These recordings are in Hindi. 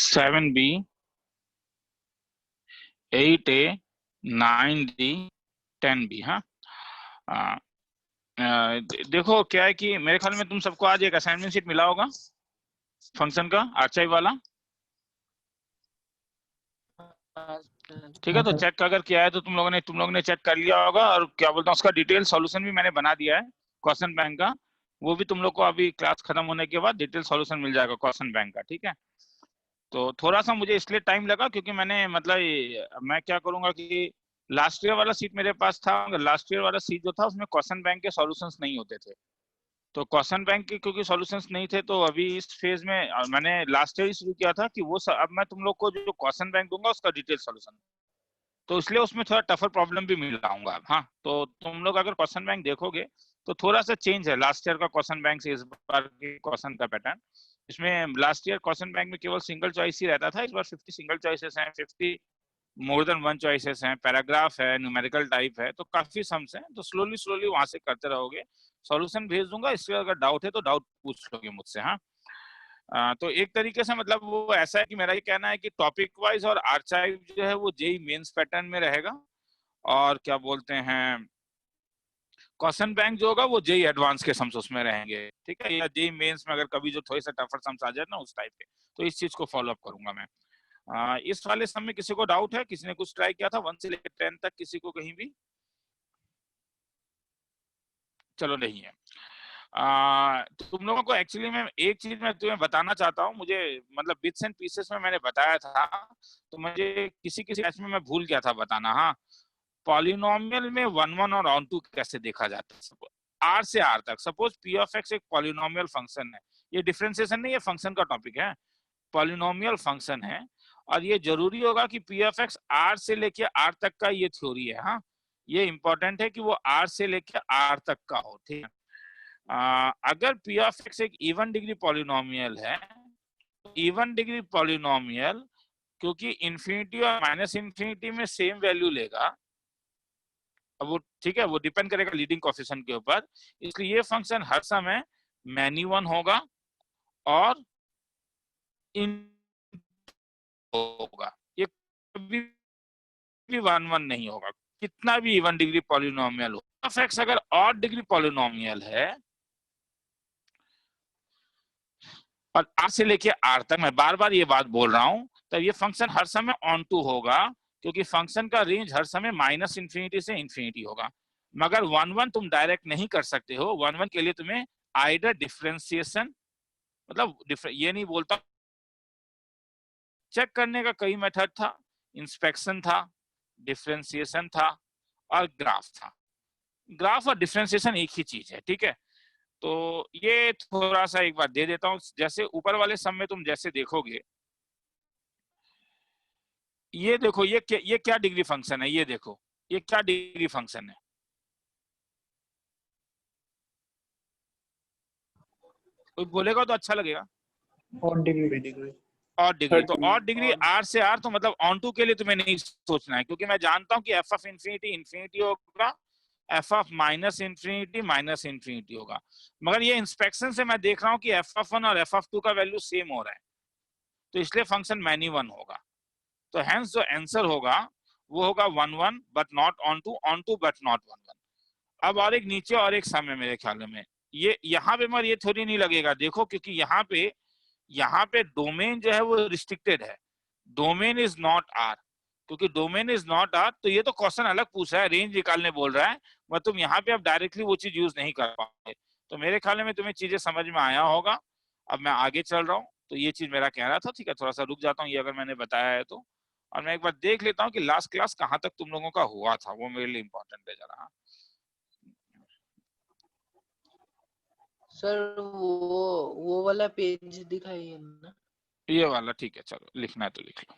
7B, 8A, 9D, 10B। हाँ, देखो क्या है कि मेरे ख्याल में तुम सबको आज एक असाइनमेंट शीट मिला होगा फंक्शन का, आर्चाइव वाला। ठीक है, तो चेक अगर किया है तो तुम लोगों ने चेक कर लिया होगा, और क्या बोलता हूँ उसका डिटेल सॉल्यूशन भी मैंने बना दिया है क्वेश्चन बैंक का। वो भी तुम लोग को अभी क्लास खत्म होने के बाद डिटेल सॉल्यूशन मिल जाएगा क्वेश्चन बैंक का। ठीक है, तो थोड़ा सा मुझे इसलिए टाइम लगा क्योंकि मैंने मतलब मैं क्या करूंगा कि लास्ट ईयर वाला सीट मेरे पास था, लास्ट ईयर वाला सीट जो था उसमें क्वेश्चन बैंक के सॉल्यूशंस नहीं होते थे। तो क्वेश्चन बैंक के क्योंकि सॉल्यूशंस नहीं थे, तो अभी इस फेज में मैंने लास्ट ईयर ही शुरू किया था कि वो अब मैं तुम लोग को जो क्वेश्चन बैंक दूंगा उसका डिटेल सॉल्यूशन, तो इसलिए उसमें थोड़ा टफर प्रॉब्लम भी मिलाऊंगा। हाँ, तो तुम लोग अगर क्वेश्चन बैंक देखोगे तो थोड़ा सा चेंज है लास्ट ईयर का क्वेश्चन बैंक से इस बार के क्वेश्चन का पैटर्न। इसमें लास्ट ईयर क्वेश्चन बैंक में केवल सिंगल चॉइस ही रहता था, इस बार 50 सिंगल चॉइसेस हैं, 50 मोर देन वन चॉइसेस हैं, पैराग्राफ है, न्यूमेरिकल टाइप है, तो काफी सम्स हैं। तो स्लोली स्लोली वहां से करते रहोगे, सॉल्यूशन भेज दूंगा, इसके अगर डाउट है तो डाउट पूछ लोगे मुझसे। हाँ, तो एक तरीके से मतलब वो ऐसा है कि मेरा ये कहना है कि टॉपिक वाइज और आर्चाइव जो है वो जेई मेंस पैटर्न में रहेगा, और क्या बोलते हैं क्वेश्चन बैंक जो होगा वो जेई एडवांस के सम्स उसमें रहेंगे। ठीक है, या जेई मेंस में अगर कभी जो थोड़ी सा टफर सम्स आ जाए ना उस टाइप के, तो इस चीज को फॉलो अप करूंगा मैं। इस वाले सम में किसी को डाउट है? किसी ने कुछ ट्राई किया था 1 से लेकर 10 तक, किसी को कहीं भी? चलो नहीं है। तुम लोगों को एक्चुअली मैं एक चीज मैं तुम्हें बताना चाहता हूँ, मुझे मतलब बिट्स एंड पीसेस में मैंने बताया था, तो मुझे किसी किसी बैच में मैं भूल गया था बताना। हाँ, पॉलिनोमियल में 1 1 और ऑन टू कैसे देखा जाता है आर से आर तक। सपोज पी ऑफ एक्स एक पॉलिनोमियल फंक्शन है, ये डिफरेंशिएशन नहीं, ये फंक्शन का टॉपिक है, पॉलिनोमियल फंक्शन है, और ये जरूरी होगा कि पी ऑफ एक्स आर से लेके आर तक का ये थ्योरी है। हाँ, ये इंपॉर्टेंट है कि वो आर से लेके आर तक का हो। ठीक है, अगर पी ऑफ एक्स एक इवन डिग्री पॉलिनोमियल है, इवन डिग्री पॉलिनोमियल क्योंकि इंफिनिटी और माइनस इंफिनिटी में सेम वैल्यू लेगा, अब वो ठीक है, वो डिपेंड करेगा लीडिंग कोएफिशिएंट के ऊपर, इसलिए ये फंक्शन हर समय मैनी वन होगा और इन होगा, ये कभी भी 1 1 नहीं होगा, कितना भी इवन डिग्री पॉलिनोमियल हो। एफ एक्स अगर ऑड डिग्री पॉलिनोमियल है और आर से लेके आर तक, मैं बार बार ये बात बोल रहा हूं, तब ये फंक्शन हर समय ऑन टू होगा, क्योंकि फंक्शन का रेंज हर समय माइनस इंफिनिटी से इंफिनिटी होगा। मगर 1 1 तुम डायरेक्ट नहीं कर सकते हो, 1 1 के लिए तुम्हें आइडर डिफरेंशिएशन, मतलब ये नहीं बोलता, चेक करने का कई मेथड था, इंस्पेक्शन था, डिफरेंशिएशन था और ग्राफ था। ग्राफ और डिफरेंशिएशन एक ही चीज है। ठीक है, तो ये थोड़ा सा एक बार दे देता हूं, जैसे ऊपर वाले सम में तुम जैसे देखोगे, ये देखो ये क्या डिग्री फंक्शन है, ये देखो ये क्या डिग्री फंक्शन है। कोई बोलेगा तो अच्छा लगेगा। ऑड डिग्री और डिग्री, तो और डिग्री आर से आर, तो मतलब ऑन टू के लिए तुम्हें नहीं सोचना है, क्योंकि मैं जानता हूं कि एफ ऑफ इंफिनिटी इंफिनिटी होगा, एफ ऑफ माइनस इंफिनिटी होगा। मगर ये इंस्पेक्शन से मैं देख रहा हूँ कि एफ ऑफ 1 और एफ ऑफ 2 का वैल्यू सेम हो रहा है, तो इसलिए फंक्शन मैनी वन होगा। तो हेंस जो आंसर होगा वो होगा 1 1 but not onto but not 1 1। अब और एक नीचे और एक सम है मेरे ख्याल में, ये यहाँ पे मगर ये थोड़ी नहीं लगेगा, देखो क्योंकि यहाँ पे डोमेन जो है वो रिस्ट्रिक्टेड है, डोमेन इज नॉट आर, क्योंकि डोमेन इज नॉट आर, तो ये तो क्वेश्चन अलग पूछा है, रेंज निकालने बोल रहा है, मगर तुम यहाँ पे अब डायरेक्टली वो चीज यूज नहीं कर पाओगे। तो मेरे ख्याल में तुम्हें चीजें समझ में आया होगा। अब मैं आगे चल रहा हूँ, तो ये चीज मेरा कह रहा था। ठीक है, थोड़ा सा रुक जाता हूँ ये अगर मैंने बताया है तो, और मैं एक बार देख लेता हूँ कि लास्ट क्लास कहाँ तक तुम लोगों का हुआ था, वो मेरे लिए इंपॉर्टेंट है जरा। सर वो वाला पेज दिखाइए ना। ये वाला ठीक है, चलो लिखना है तो लिख लो।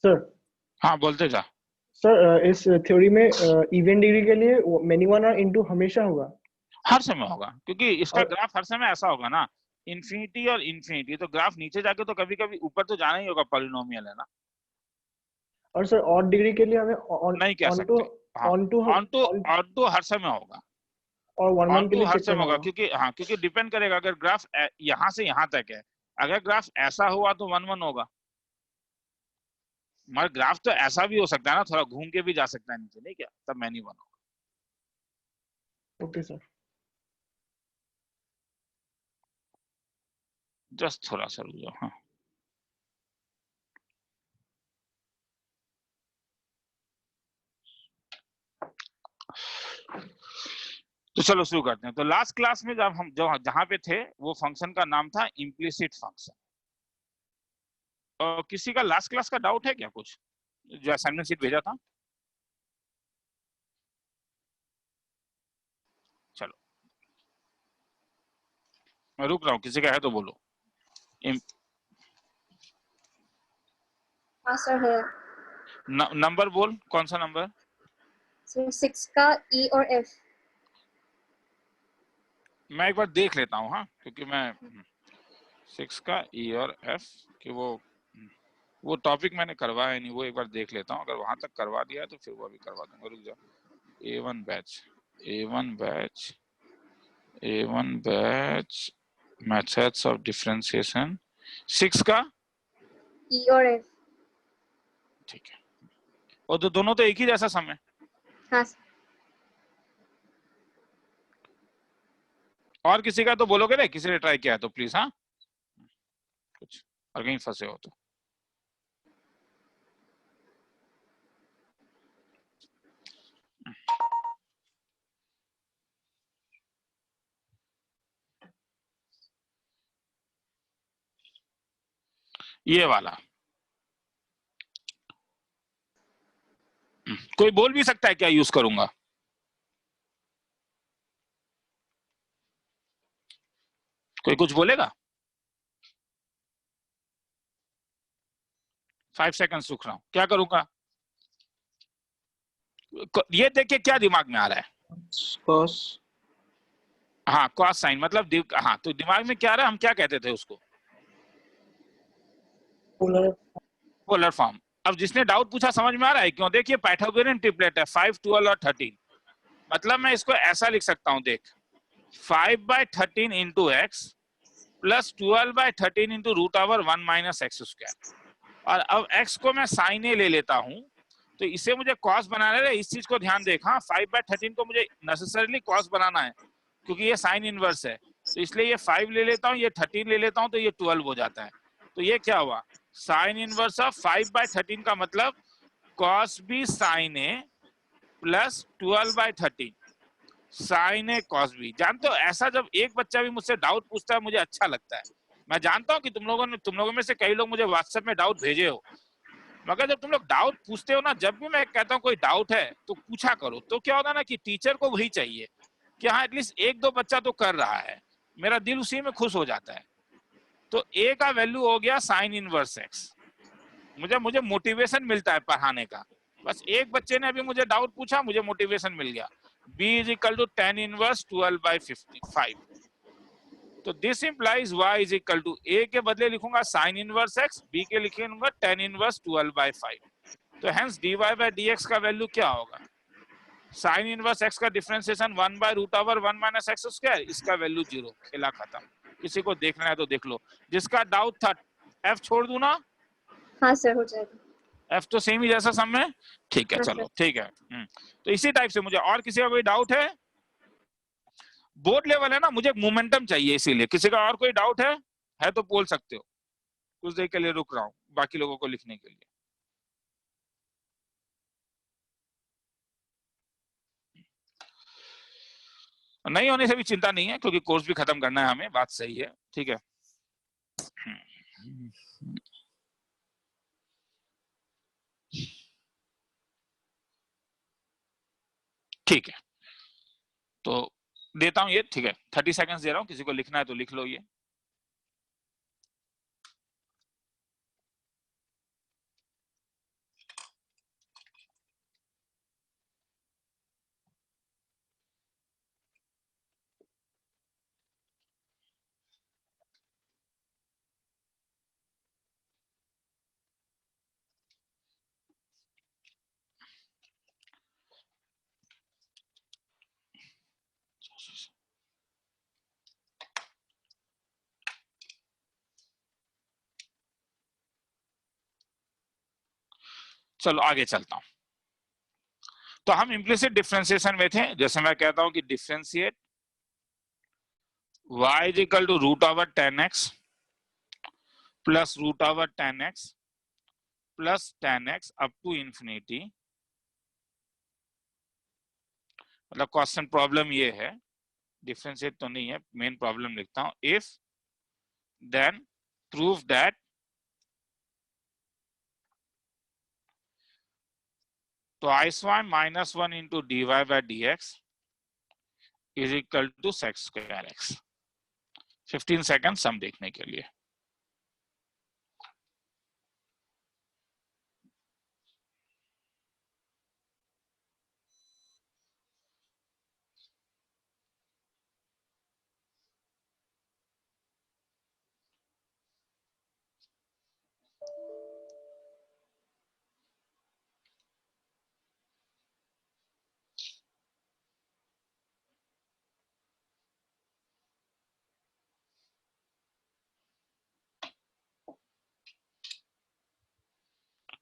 सर हाँ बोलते जा। सर इस थ्योरी में इवन डिग्री के लिए मेनी वन और इनटू हमेशा होगा। हर समय होगा, क्योंकि इसका और ग्राफ हर समय ऐसा होगा ना, इन्फिनिटी और इन्फिनिटी, तो ग्राफ नीचे जाके तो कभी कभी ऊपर तो जाना ही होगा, पॉलिनोमियल है ना। और सर ऑड डिग्री के लिए हमें ऑन नहीं कह ऑन टू सकते। हाँ, onto onto on onto हर समय होगा, और वन ऑन वन के टू लिए हर चेक समय करना होगा, होगा। क्योंकि हाँ, क्योंकि डिपेंड करेगा, अगर ग्राफ यहाँ से यहाँ तक है, अगर ग्राफ ऐसा हुआ तो 1 1 होगा, मगर ग्राफ तो ऐसा भी हो सकता है ना, थोड़ा घूम के भी जा सकता है नीचे, नहीं क्या, तब मैनी वन होगा। Okay sir. जस्ट थोड़ा सा रुक जाओ। हाँ, तो चलो शुरू करते हैं। तो लास्ट क्लास में जब हम जहां पे थे, वो फंक्शन का नाम था इम्प्लिसिट फंक्शन। और किसी का लास्ट क्लास का डाउट है क्या, कुछ जो असाइनमेंट शीट भेजा था? चलो मैं रुक रहा हूँ, किसी का है तो बोलो। हाँ सर है। नंबर बोल, कौन सा नंबर? सर 6 का ई और एफ। मैं एक बार देख लेता हूँ, हाँ, क्योंकि मैं 6 का ई और एफ कि वो टॉपिक मैंने करवाया नहीं, वो एक बार देख लेता हूँ, अगर वहां तक करवा दिया है तो फिर वो भी करवा दूंगा। रुक जाओ। A1 batch methods of differentiation 6 का ई और एफ। ठीक है, और तो दोनों तो एक ही जैसा समय। हाँ सर। और किसी का तो बोलोगे ना, किसी ने ट्राई किया है तो प्लीज, हाँ, कुछ और कहीं फंसे हो तो। ये वाला कोई बोल भी सकता है क्या यूज करूंगा? कोई कुछ बोलेगा? 5 सेकंड रुक रहा हूं, क्या करूंगा? ये देखिए क्या दिमाग में आ रहा है? cos हाँ, कॉस साइन, मतलब हाँ, तो दिमाग में क्या आ रहा है, हम क्या कहते थे उसको? Polar polar form. अब जिसने डाउट पूछा समझ में आ रहा है क्यों? देखिए पाइथागोरियन ट्रिपलेट है, 5 12 और 13, मतलब मैं इसको ऐसा लिख सकता हूं, देख 5/13 into x plus 12/13 into root over 1 minus x square. और अब x को मैं साइन ए ले लेता हूं, तो इसे मुझे कॉस बनाना है, इस चीज को ध्यान देख। हाँ, 5/13 को मुझे नेसेसरीली कॉस बनाना है, क्योंकि ये साइन इनवर्स है, तो इसलिए ये 5 ले लेता हूँ, ये 13 ले लेता हूँ, तो ये 12 हो जाता है। तो ये क्या हुआ, साइन इनवर्स ऑफ 5/13 का मतलब कॉस बी साइन ए प्लस 12/13 साइन ए कॉस बी। जानते हो, ऐसा जब एक बच्चा भी मुझसे डाउट पूछता है मुझे अच्छा लगता है। मैं जानता हूँ कि तुम लोगों में से कई लोग मुझे व्हाट्सएप में डाउट भेजे हो, मगर जब तुम लोग डाउट पूछते हो ना, जब भी मैं कहता हूँ कोई डाउट है तो पूछा करो, तो क्या होता है ना कि टीचर को वही चाहिए कि हाँ एटलीस्ट 1 2 बच्चा तो कर रहा है, मेरा दिल उसी में खुश हो जाता है। तो ए का वैल्यू हो गया साइन इनवर्स एक्स, मुझे मोटिवेशन मिलता है पढ़ाने का। बस एक बच्चे ने अभी मुझे डाउट पूछा, मुझे मोटिवेशन मिल गया। b is equal to tan inverse 12/55। तो this implies y is equal to a के बदले लिखूंगा साइन इनवर्स x, b के लिखूंगा tan इनवर्स 12/5। तो हेंस dy बाय dx का वैल्यू क्या होगा? साइन इनवर्स x का डिफरेंशिएशन 1/√1 माइनस एक्स स्क्वायर, इसका वैल्यू 0। खेला खत्म। किसी को देखना है तो देख लो। जिसका डाउट था, f छोड़ दूं ना? हाँ सर हो जाएगा। f तो सेम ही जैसा सब में, ठीक है, हाँ, चलो ठीक है। तो इसी टाइप से मुझे, और किसी का कोई डाउट है? बोर्ड लेवल है ना, मुझे मोमेंटम चाहिए, इसीलिए किसी का और कोई डाउट है तो बोल सकते हो। कुछ देर के लिए रुक रहा हूँ बाकी लोगों को लिखने के लिए। नहीं होने से भी चिंता नहीं है, क्योंकि कोर्स भी खत्म करना है हमें, बात सही है, ठीक है। ठीक है, तो देता हूं ये, ठीक है, 30 सेकंड्स दे रहा हूं, किसी को लिखना है तो लिख लो ये। चलो आगे चलता हूं। तो हम इम्प्लिसिट डिफरेंशिएशन में थे, जैसे मैं कहता हूं कि differentiate y is equal to root over 10x plus root over 10x plus 10x up to infinity. मतलब क्वेश्चन प्रॉब्लम ये है, डिफरेंशिएट तो नहीं है, मेन प्रॉब्लम लिखता हूं। If then prove that twice y minus 1 into dy by dx is equal to sec square x। 15 second sum देखने के लिए।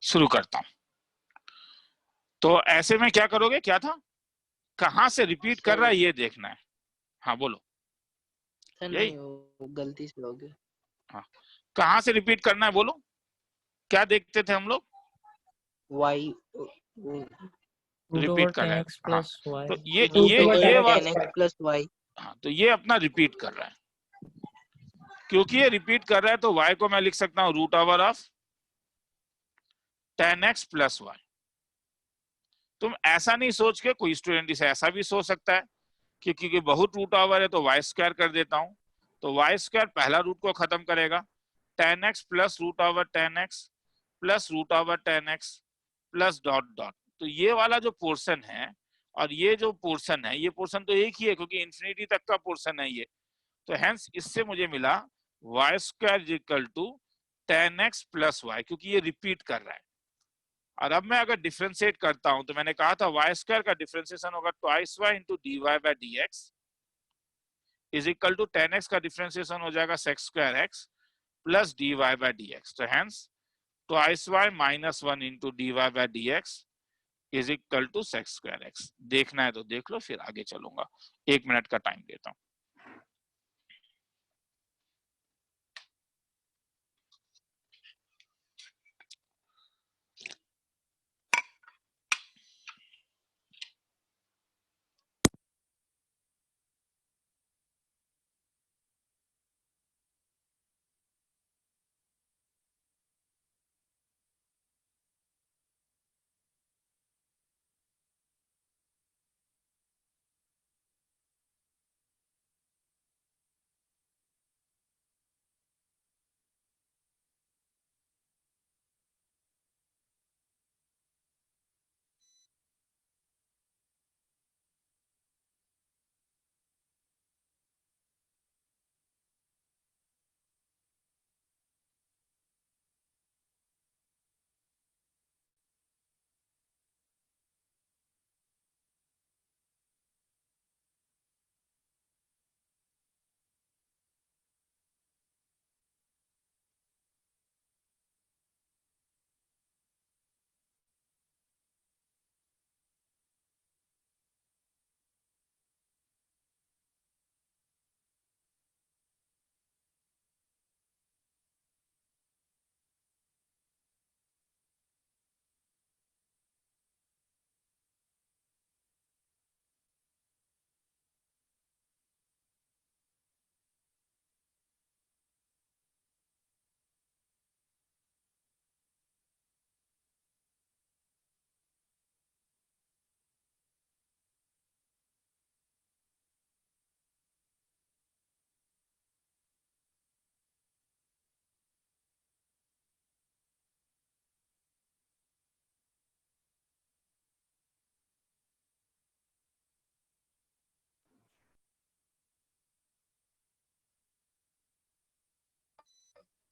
शुरू करता हूं। तो ऐसे में क्या करोगे, क्या था, कहां से रिपीट कर रहा है ये देखना है। हाँ बोलो। सर यही? नहीं, वो गलती से हो गया। हाँ, कहां से रिपीट करना है बोलो। क्या देखते थे हम लोग, y रूट रिपीट ओवर कर रहे 10x हैं। हाँ, प्लस y तो ये Root over ये 10x वाला, 10x plus y। हाँ तो ये अपना रिपीट कर रहा है। क्योंकि ये रिपीट कर रहा है तो y को मैं लिख सकता हूं root over of 10x plus y। तुम ऐसा नहीं सोच के, कोई स्टूडेंट इसे ऐसा भी सोच सकता है कि क्योंकि बहुत रूट ओवर है तो वाई स्क्वायर कर देता हूं। तो वाई स्क्वायर पहला रूट को खत्म करेगा, 10x plus root over 10x plus root over 10x plus dot dot. तो ये वाला जो पोर्शन है और ये जो पोर्शन है, ये पोर्शन तो एक ही है क्योंकि इंफिनिटी तक का पोर्शन है ये। तो हेंस इससे मुझे मिला y square equal to 10x plus y, क्योंकि ये रिपीट कर रहा है। और अब मैं अगर डिफरेंशिएट करता हूं तो मैंने कहा था वाई स्क्वायर का डिफरेंशिएशन होगा twice y into d y by d x is equal to 10x का डिफरेंशिएशन हो जाएगा sec square x plus d y by d x. तो hence twice y minus 1 into d y by d x is equal to sec square x. देखना है तो देख लो, फिर आगे चलूंगा। 1 मिनट का टाइम देता हूं।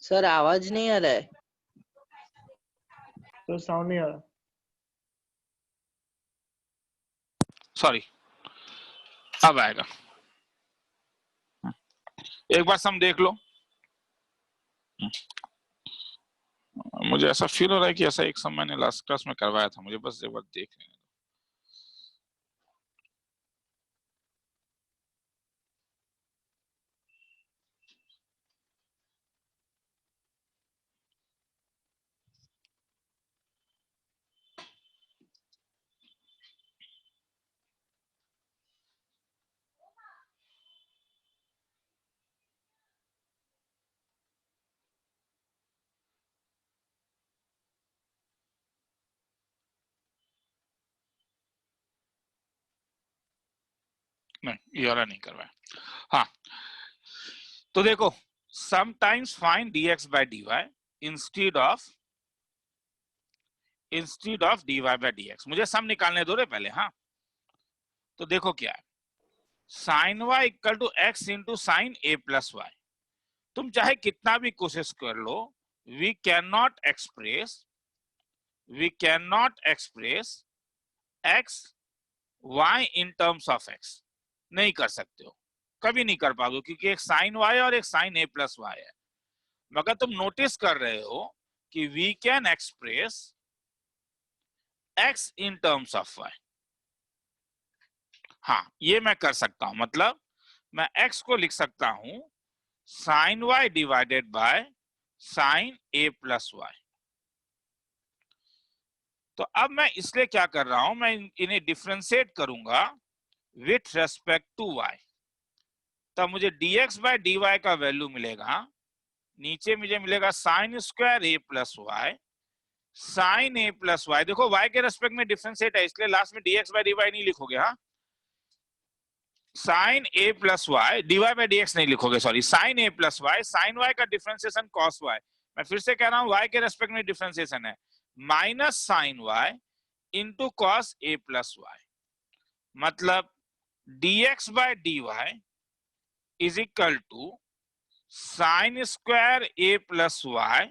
सर आवाज नहीं आ रहा है। तो साउंड नहीं आ रहा। सॉरी, अब आएगा। एक बार सम देख लो। मुझे ऐसा फील हो रहा है कि ऐसा एक समय मैंने लास्ट क्लास में करवाया था, मुझे बस एक बार देख लेना। नहीं, ये वाला नहीं करवाया। हाँ, तो देखो, sometimes find dx by dy instead of dy by dx। मुझे सम निकालने दो रे पहले। हाँ, तो देखो क्या है, sine y equal to x into sine a plus y. तुम चाहे कितना भी कोशिश कर लो, we can not express x y in terms of x। नहीं कर सकते हो, कभी नहीं कर पाओगे, क्योंकि एक साइन y और एक साइन a प्लस वाई है। मगर तुम नोटिस कर रहे हो कि we can express x in terms of y। हाँ, ये मैं कर सकता हूं, मतलब मैं x को लिख सकता हूं sine y divided by sine a plus y. तो अब मैं इसलिए क्या कर रहा हूं, मैं इन्हें डिफरेंशिएट करूंगा विथ रेस्पेक्ट टू y। तब मुझे dx बाय dy का वैल्यू मिलेगा, नीचे मुझे मिलेगा sine square a plus y, sine a plus y. देखो y के रेस्पेक्ट में डिफरेंशिएट है, इसलिए लास्ट में dx बाय dy नहीं लिखोगे। हाँ, sine a plus y, dy bye dx नहीं लिखोगे, sorry, sine a plus y, sine y का डिफरेंशिएशन कॉस y। मैं फिर से कह रहा हूं, y के रेस्पेक्ट में डिफरेंशिएशन है, minus sine y into cos a plus y. मतलब dx बाय dy is equal to sine square a plus y,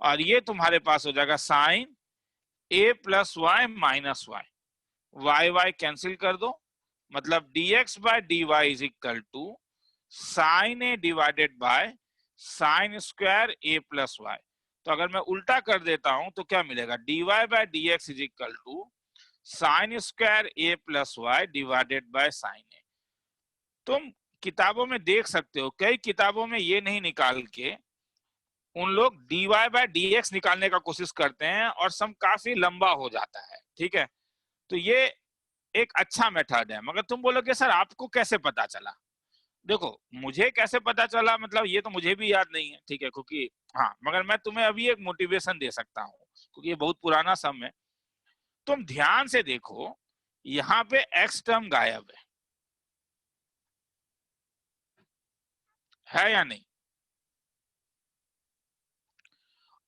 और ये तुम्हारे पास हो जाएगा sine a plus y minus y. Y y cancel कर दो, मतलब dx बाय dy is equal to sine a divided by sine square a plus y. तो अगर मैं उल्टा कर देता हूं तो क्या मिलेगा, dy bye dx is equal to sine square a plus y divided by sine a। तुम किताबों में देख सकते हो, कई किताबों में ये नहीं निकाल के उन लोग dy बाय dx निकालने का कोशिश करते हैं और सम काफी लंबा हो जाता है। ठीक है, तो ये एक अच्छा मेथड है। मगर तुम बोलोगे सर आपको कैसे पता चला? देखो, मुझे कैसे पता चला मतलब ये तो मुझे भी याद नहीं है, ठीक है, क्योंकि हाँ, मगर मैं तुम्हें अभी एक मोटिवेशन दे सकता हूँ, क्योंकि ये बहुत पुराना सम है। तुम ध्यान से देखो, यहाँ पे x टर्म गायब है या नहीं?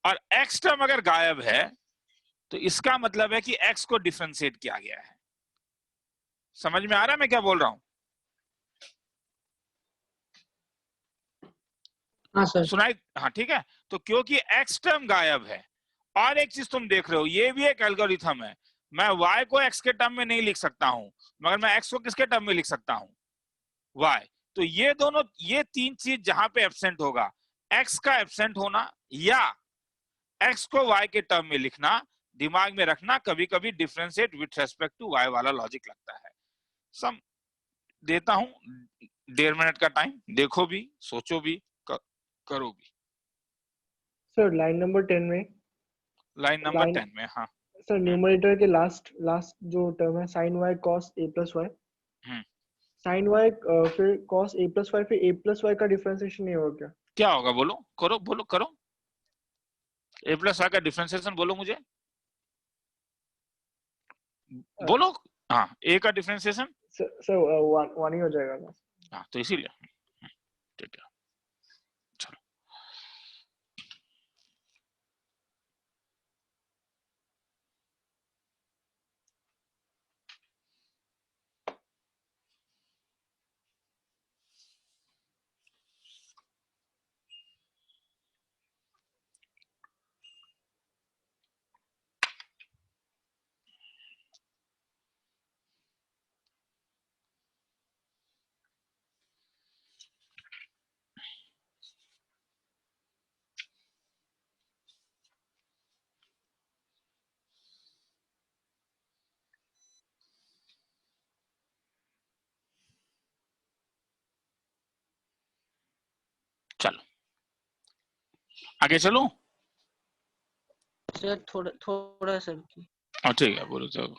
और x टर्म अगर गायब है तो इसका मतलब है कि x को डिफरेंशिएट किया गया है। समझ में आ रहा है मैं क्या बोल रहा हूं? हाँ सर। सुनाई? हाँ, ठीक है। तो क्योंकि x टर्म गायब है, और एक चीज तुम देख रहे हो, ये भी एक एल्गोरिथम है। मैं y को x के टर्म में नहीं लिख सकता हूं, मगर मैं x को किसके टर्म में लिख सकता हूं? y। तो ये दोनों, ये तीन चीज जहां पे एब्सेंट होगा, x का एब्सेंट होना या x को y के टर्म में लिखना, दिमाग में रखना, कभी कभी differentiate with respect to y वाला लॉजिक लगता है। सम देता हूं, 1.5 मिनट का टाइम, देखो भी, सोचो भी, करो भी। सर लाइन नंबर 10 में, लाइन नंबर 10 में, हाँ। सर न्यूमरेटर के लास्ट जो टर्म है sine y cos a plus y, sine y फिर cos a प्लस वाई, फिर a प्लस वाई का डिफरेंशिएशन नहीं होगा क्या? क्या होगा बोलो, करो, बोलो, करो। a प्लस वाई का डिफरेंशिएशन बोलो मुझे, बोलो। हाँ, a का डिफरेंशिएशन, सर वन ही हो जाएगा ना? हाँ, तो इसीलिए ठीक है, चलो। चलो आगे चलो। सर थोड़ा थोड़ा सर की। ठीक है, बोलो तो।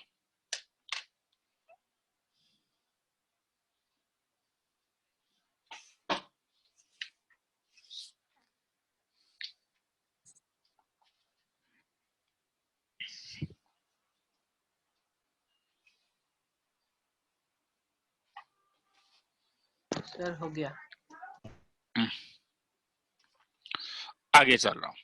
सर हो गया। आगे चल रहा हूं।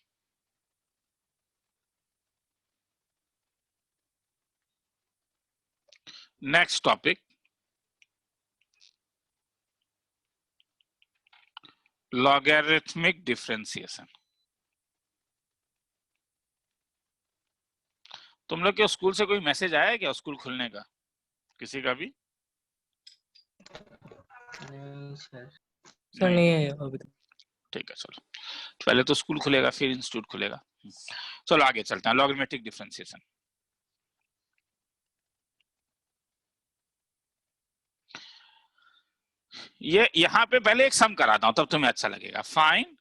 Next topic, logarithmic differentiation. तुम लोग के स्कूल से कोई मैसेज आया है क्या स्कूल खुलने का, किसी का भी? नहीं सर। सर नहीं है अभी तक। ठीक है, चलो पहले तो स्कूल खुलेगा फिर इंस्टीट्यूट खुलेगा। चलो आगे चलते हैं, लॉगरिथमिक डिफरेंशिएशन। ये यहां पे पहले एक सम कराता हूं तब तुम्हें अच्छा लगेगा। Find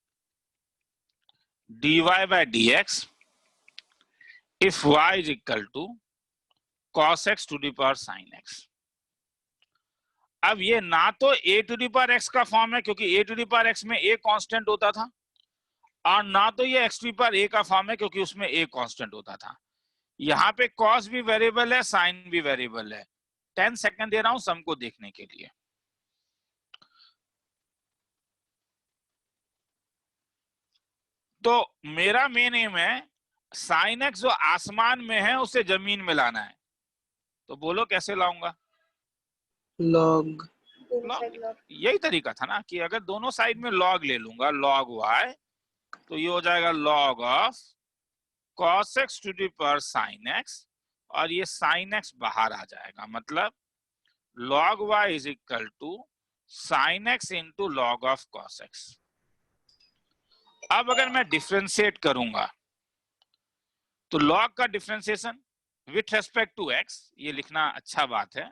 dy by dx if y is equal to cos x to the power sin x। अब ये ना तो a to the power x का फॉर्म है क्योंकि a to the power x में a कांस्टेंट होता था, और ना तो ये x to the power a का फॉर्म है क्योंकि उसमें a कांस्टेंट होता था। यहाँ पे cos भी वेरिएबल है, sin भी वेरिएबल है। 10 सेकंड दे रहा हूं सम को देखने के लिए। तो मेरा मेन एम है sin x जो आसमान में है उसे जमीन में लाना है। तो बोलो कैसे लाऊंगा? लॉग। दोनों साइड लॉग। यही तरीका था ना कि अगर दोनों साइड में लॉग ले लूंगा, लॉग y, तो ये हो जाएगा log of cos x to the power sin x, और ये sin x बाहर आ जाएगा। मतलब log y is equal to sin x into log of cos x। अब अगर मैं डिफरेंशिएट करूंगा तो log का differentiation with respect to x, ये लिखना अच्छा बात है।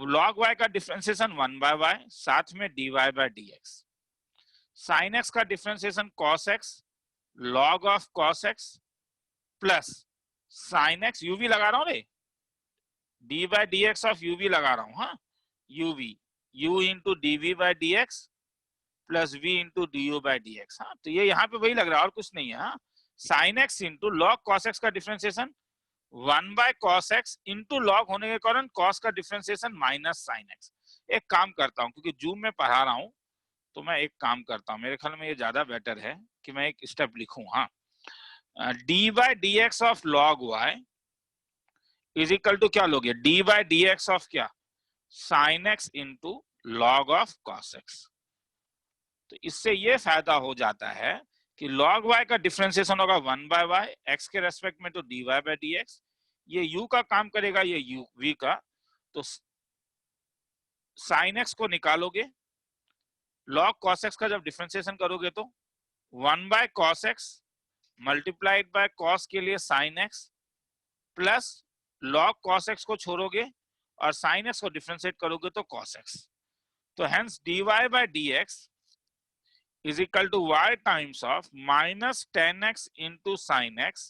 log y का डिफरेंशिएशन 1 बाय y, साथ में dy bye dx। sin x का differentiation cos x log of cos x plus sin x, uv लगा रहा हूं रे, d बाय dx ऑफ uv लगा रहा हूं। हाँ, uv u into dv by dx plus v into du by dx। हाँ, तो ये यहाँ पे वही लग रहा है और कुछ नहीं है। हाँ, sin x into log cos x का differentiation 1 by cos x into log होने के कारण cos का डिफरेंशिएशन माइनस sin x। एक काम करता हूं, क्योंकि जूम में पढ़ा रहा हूं तो मैं एक काम करता हूं, मेरे ख्याल में ये ज्यादा बेटर है कि मैं एक स्टेप लिखूं। हाँ, d bye dx of log y is equal to क्या लोगे, d बाय dx ऑफ क्या, sin x into log of cos x। तो इससे ये फायदा हो जाता है कि log y का डिफरेंशिएशन होगा 1 बाय y, x के रेस्पेक्ट में तो dy बाय dx, ये u का काम करेगा, ये u v का। तो sin x को निकालोगे, log cos x का जब डिफरेंशिएशन करोगे तो 1 by cos x multiplied by cos के लिए sin x plus log cos x को छोड़ोगे और sin x को डिफरेंशिएट करोगे तो cos x। तो hence dy bye dx is equal to y times of minus 10x into sin x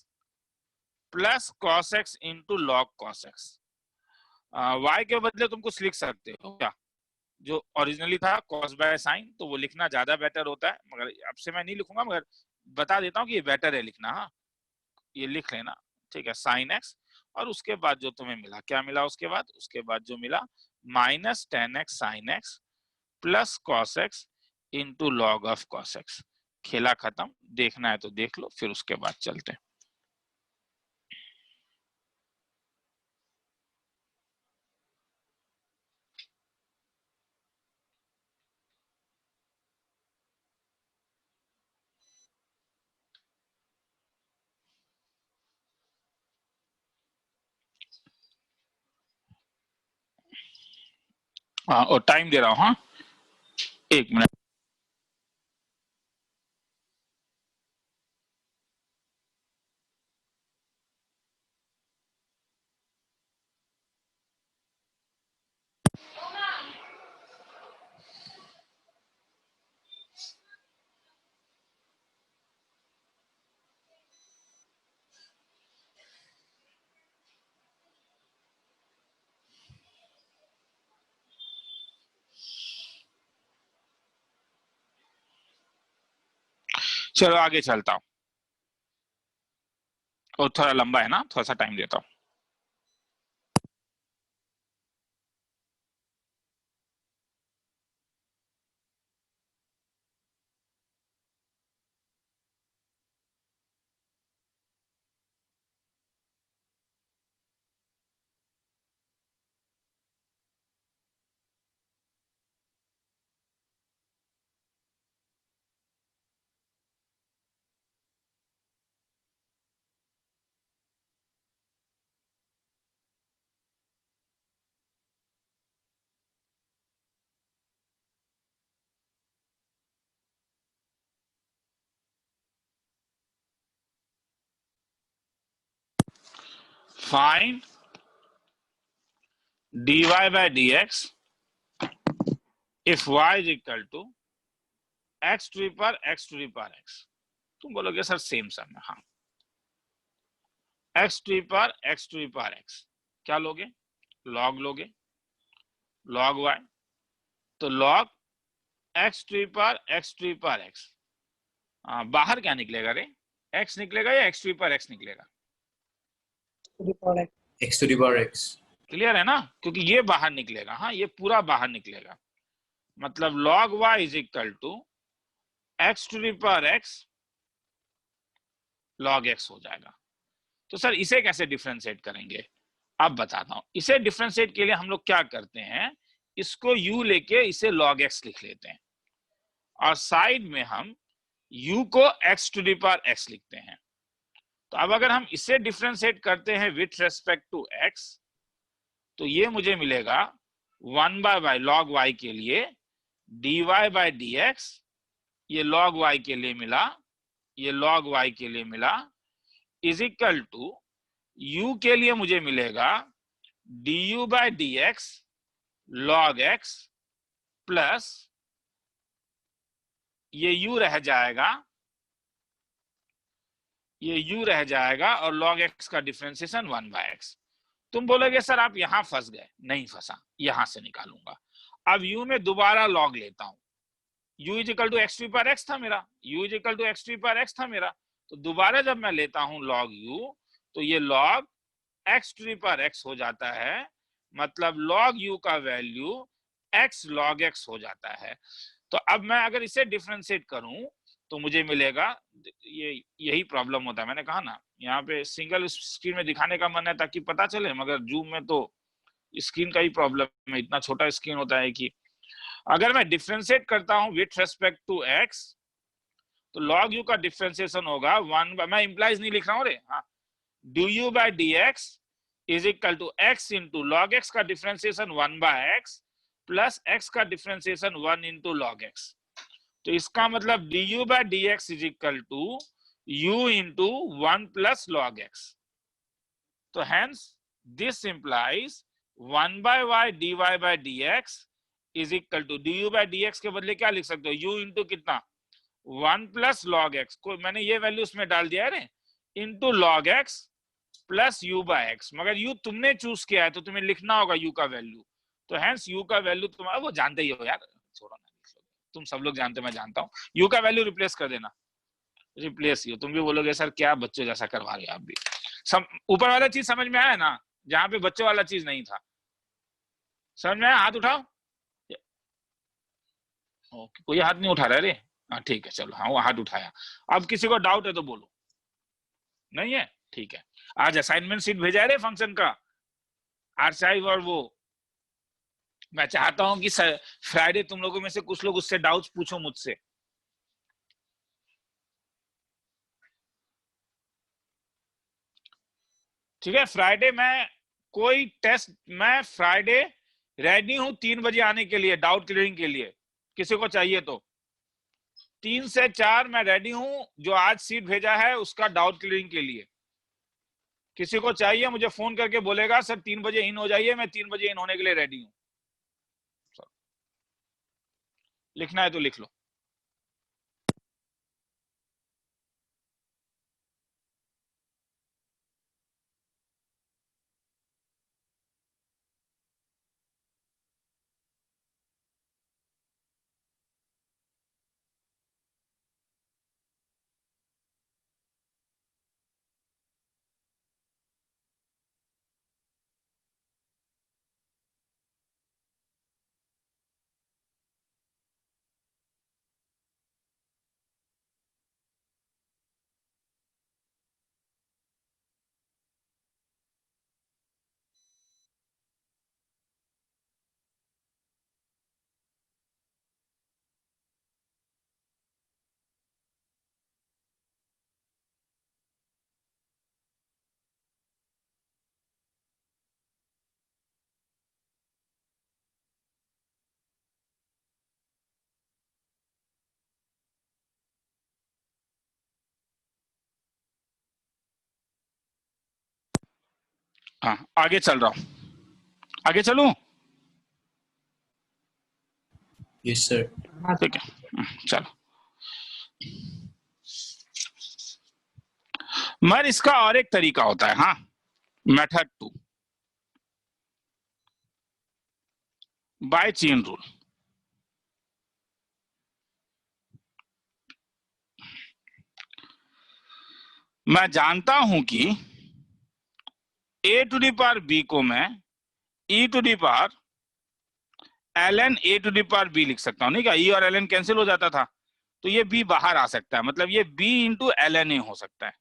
plus cos x into log cos x। y के बदले तुम कुछ लिख सकते हो क्या, जो ओरिजिनली था cos बाय sin, तो वो लिखना ज्यादा बेटर होता है। मगर अब से मैं नहीं लिखूंगा, मगर बता देता हूँ कि ये बेटर है लिखना। हाँ, ये लिख लेना, ठीक है, sin x। और उसके बाद जो तुम्हें मिला, क्या मिला उसके बाद जो मिला minus 10x sin x plus cos x into log of cos x। खेला खत्म, देखना है तो देख लो, फिर उसके बाद चलते हैं। हाँ, और टाइम दे रहा हूं। हाँ, 1 मिनट। चलो आगे चलता हूं, और थोड़ा लंबा है ना, थोड़ा सा टाइम देता हूं। Find dy by dx if y is equal to x to the power x to the power x। तुम बोलोगे सर सेम सम है, हाँ। x to the power x to the power x क्या लोगे, log लोगे, log y, तो log x to the power x to the power x। बाहर क्या निकलेगा रे, x निकलेगा या x to the power x निकलेगा? x to the power x। Clear है ना, क्योंकि ये बाहर निकलेगा, हाँ ये पूरा बाहर निकलेगा, मतलब log y is equal to x to the power x log x हो जाएगा। तो सर इसे कैसे डिफरेंशिएट करेंगे, अब बताता हूं। इसे डिफरेंशिएट के लिए हम लोग क्या करते हैं, इसको u लेके इसे log x लिख लेते हैं, और साइड में हम u को x to the power x लिखते हैं। तो अब अगर हम इसे डिफरेंशिएट करते हैं विथ रेस्पेक्ट टू x, तो ये मुझे मिलेगा 1/y log y के लिए dy by dx, ये log y के लिए मिला, ये log y के लिए मिला, इज इक्वल टू u के लिए मुझे मिलेगा du by dx log x plus ये u रह जाएगा, ये u रह जाएगा, और log x का डिफरेंशिएशन 1/x। तुम बोलोगे सर आप यहां फंस गए, नहीं फंसा, यहां से निकालूंगा। अब u में दोबारा log लेता हूं, u is equal to x to power x था मेरा, u is equal to x to power x था मेरा, तो दोबारा जब मैं लेता हूं log u, तो ये log x to power x हो जाता है, मतलब log u का वैल्यू x log x हो जाता है। तो अब मैं अगर इसे डिफरेंशिएट करूं तो मुझे मिलेगा, ये यही प्रॉब्लम होता है, मैंने कहा ना यहाँ पे सिंगल स्क्रीन में दिखाने का मन है ताकि पता चले, मगर जूम में तो स्क्रीन का ही प्रॉब्लम है, इतना छोटा स्क्रीन होता है कि अगर मैं डिफरेंशिएट करता हूं विथ रेस्पेक्ट टू x, तो log u का डिफरेंशिएशन होगा 1, मैं इंप्लाइज नहीं लिख रहा हूं रे, हाँ, du by dx is equal to x into log x का डिफरेंशिएशन 1/x प्लस x का डिफरेंशिएशन 1 इंटू log x। तो इसका मतलब du by dx is equal to u into 1 plus log x। तो hence this implies 1/y dy by dx is equal to du by dx के बदले क्या लिख सकते हो, u इंटू कितना 1 प्लस log x, को मैंने ये वैल्यू उसमें डाल दिया है into log x plus u by x, मगर u तुमने चूज किया है तो तुम्हें लिखना होगा u का वैल्यू, तो हेंस u का वैल्यू तुम्हारा, वो जानते ही हो यार, छोड़ो ना, तुम सब लोग जानते, मैं जानता हूँ, u का वैल्यू रिप्लेस कर देना, रिप्लेस यू। तुम भी बोलोगे सर क्या बच्चों जैसा करवा रहे हो आप भी, ऊपर वाला चीज समझ में आया ना, जहां पे बच्चों वाला चीज नहीं था, समझ में आया? हाथ उठाओ, ओके कोई हाथ नहीं उठा रहा है रे, हाँ ठीक है चलो, हाँ वो हाथ उठाया। अब किसी को डाउट है तो बोलो, नहीं है, ठीक है। आज असाइनमेंट सीट भेजा है रे फंक्शन का आर्चाइव, और वो मैं चाहता हूं कि फ्राइडे तुम लोगों में से कुछ लोग उससे डाउट्स पूछो मुझसे, ठीक है। फ्राइडे मैं कोई टेस्ट, मैं फ्राइडे रेडी हूं 3 बजे आने के लिए डाउट क्लियरिंग के लिए, किसी को चाहिए तो 3 से 4 मैं रेडी हूं, जो आज सीट भेजा है उसका डाउट क्लियरिंग के लिए किसी को चाहिए मुझे फोन करके बोलेगा सर 3 बजे इन हो जाइए, मैं 3 बजे इन होने के लिए रेडी हूं। लिखना है तो लिख लो। हाँ आगे चल रहा हूं, आगे चलूं? Yes sir. ठीक है चलो। मगर इसका और एक तरीका होता है, हाँ, मेथड 2 बाय चेन रूल। मैं जानता हूं कि a to the power b को मैं e to the power ln a to the power b लिख सकता हूं, नहीं क्या? e और ln कैंसिल हो जाता था, तो ये b बाहर आ सकता है, मतलब ये b इंटू ln a हो सकता है।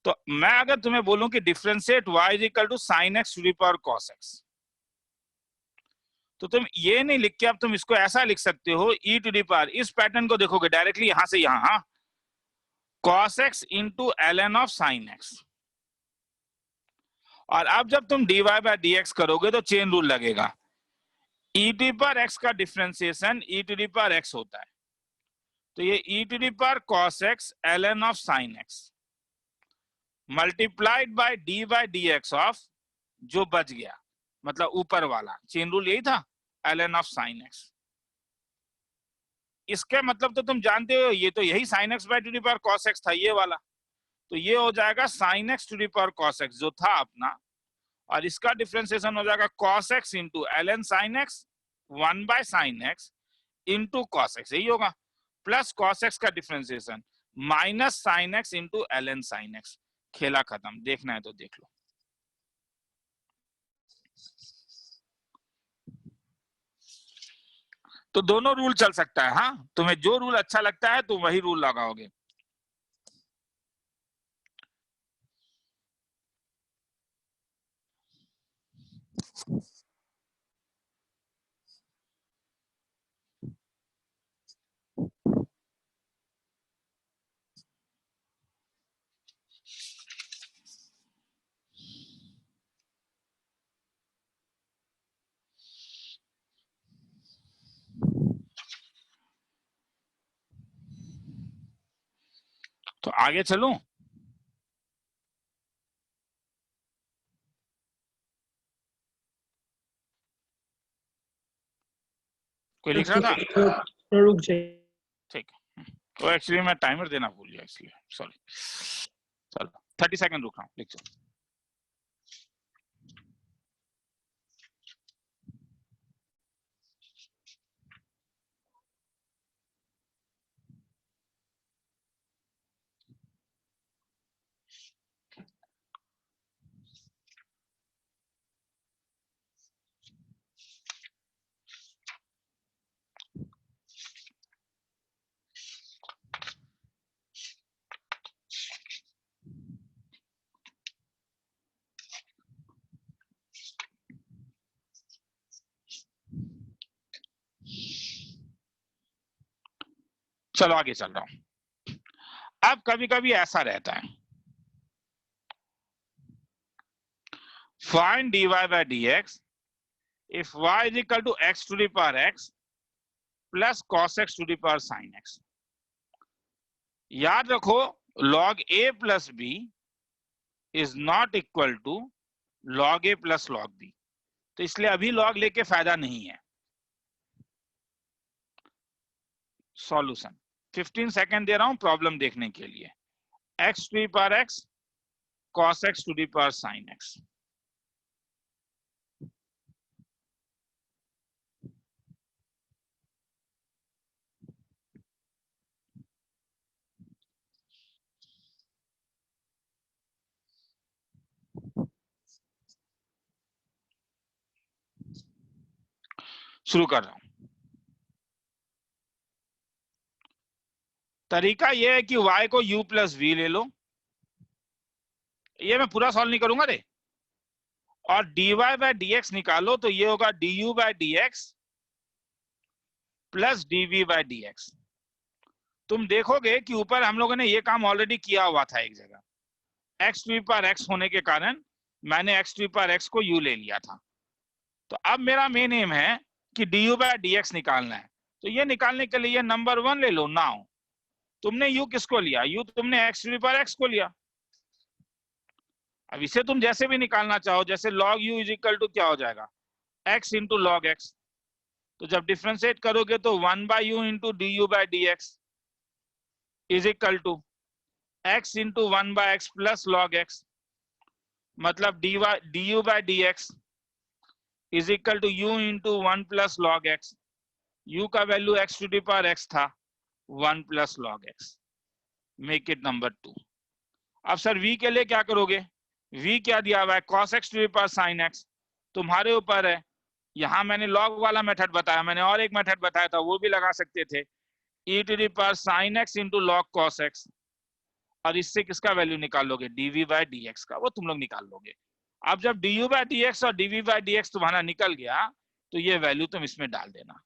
तो मैं अगर तुम्हें बोलूं कि differentiate y is equal to sine x to the power cos x, तो तुम ये नहीं लिख के अब तुम इसको ऐसा लिख सकते हो e टू दी पावर, इस पैटर्न को देखोगे डायरेक्टली यहां से यहां, हाँ, cos x into ln of sine x। और अब जब तुम dy बाय dx करोगे तो चेन रूल लगेगा, e to the power x का differentiation e to the power x होता है, तो ये e to the power cos x ln of sine x multiplied by d by d x of जो बच गया, मतलब ऊपर वाला चेन रूल यही था, ln ऑफ साइन x। इसके मतलब तो तुम जानते हो, ये तो यही sine x by to the power cos x था, ये वाला, तो ये हो जाएगा sine x to the power cos x जो था अपना, और इसका डिफरेंशिएशन हो जाएगा cos x into ln sine x 1 by sine x into cos x, यही होगा, प्लस cos x का differentiation minus sine x into ln sine x। खेला खत्म, देखना है तो देख लो। तो दोनों रूल चल सकता है, हाँ, तुम्हें जो रूल अच्छा लगता है तुम वही रूल लगाओगे। तो आगे चलूं? कोई लिख रहा था? रुक जाइए। ठीक है, तो एक्चुअली मैं टाइमर देना भूल गया इसलिए सॉरी। चलो 30 सेकंड रुक रहा हूँ, लिख चलो। चलो आगे चल रहा हूं। अब कभी कभी ऐसा रहता है, find dy by dx if y is equal to x to the power x plus cos x to the power sin x। याद रखो log a plus b is not equal to log a plus log b, तो इसलिए अभी log लेके फायदा नहीं है। सॉल्यूशन 15 सेकंड दे रहा हूं प्रॉब्लम देखने के लिए। x to the power x cos x to the power sin x। शुरू कर रहा हूं। तरीका यह है कि y को u प्लस v ले लो, ये मैं पूरा सॉल्व नहीं करूंगा रे, और dy बाय dx निकालो तो ये होगा du by dx plus dv by dx। तुम देखोगे कि ऊपर हम लोगों ने ये काम ऑलरेडी किया हुआ था एक जगह, x to the power x होने के कारण मैंने x to the power x को u ले लिया था। तो अब मेरा मेन एम है कि du बाय dx निकालना है, तो ये निकालने के लिए नंबर 1 ले लो। नाउ तुमने u किसको लिया? u तुमने x to the power x को लिया, अब इसे तुम जैसे भी निकालना चाहो, जैसे log u is equal to क्या हो जाएगा, x इंटू लॉग एक्स। तो जब डिफ्रेंशिएट करोगे तो 1 by u into d u by d x is equal to x into 1 by x plus log x, मतलब d u by d x is equal to u into 1 plus log x. u का value x to the power x था, 1 plus log x. Make it number 2। अब सर v के लिए क्या करोगे, v क्या दिया हुआ है, cos x to the power sin x, तुम्हारे ऊपर है। यहां मैंने log वाला मेथड बताया, मैंने और एक मेथड बताया था, वो भी लगा सकते थे, e to the power sin x into log cos x, और इससे किसका वैल्यू निकाल लोगे, dv बाय dx का, वो तुम लोग निकाल लोगे। अब जब du बाय dx और dv बाय dx तुम्हारा निकल गया, तो ये वैल्यू तुम इसमें डाल देना,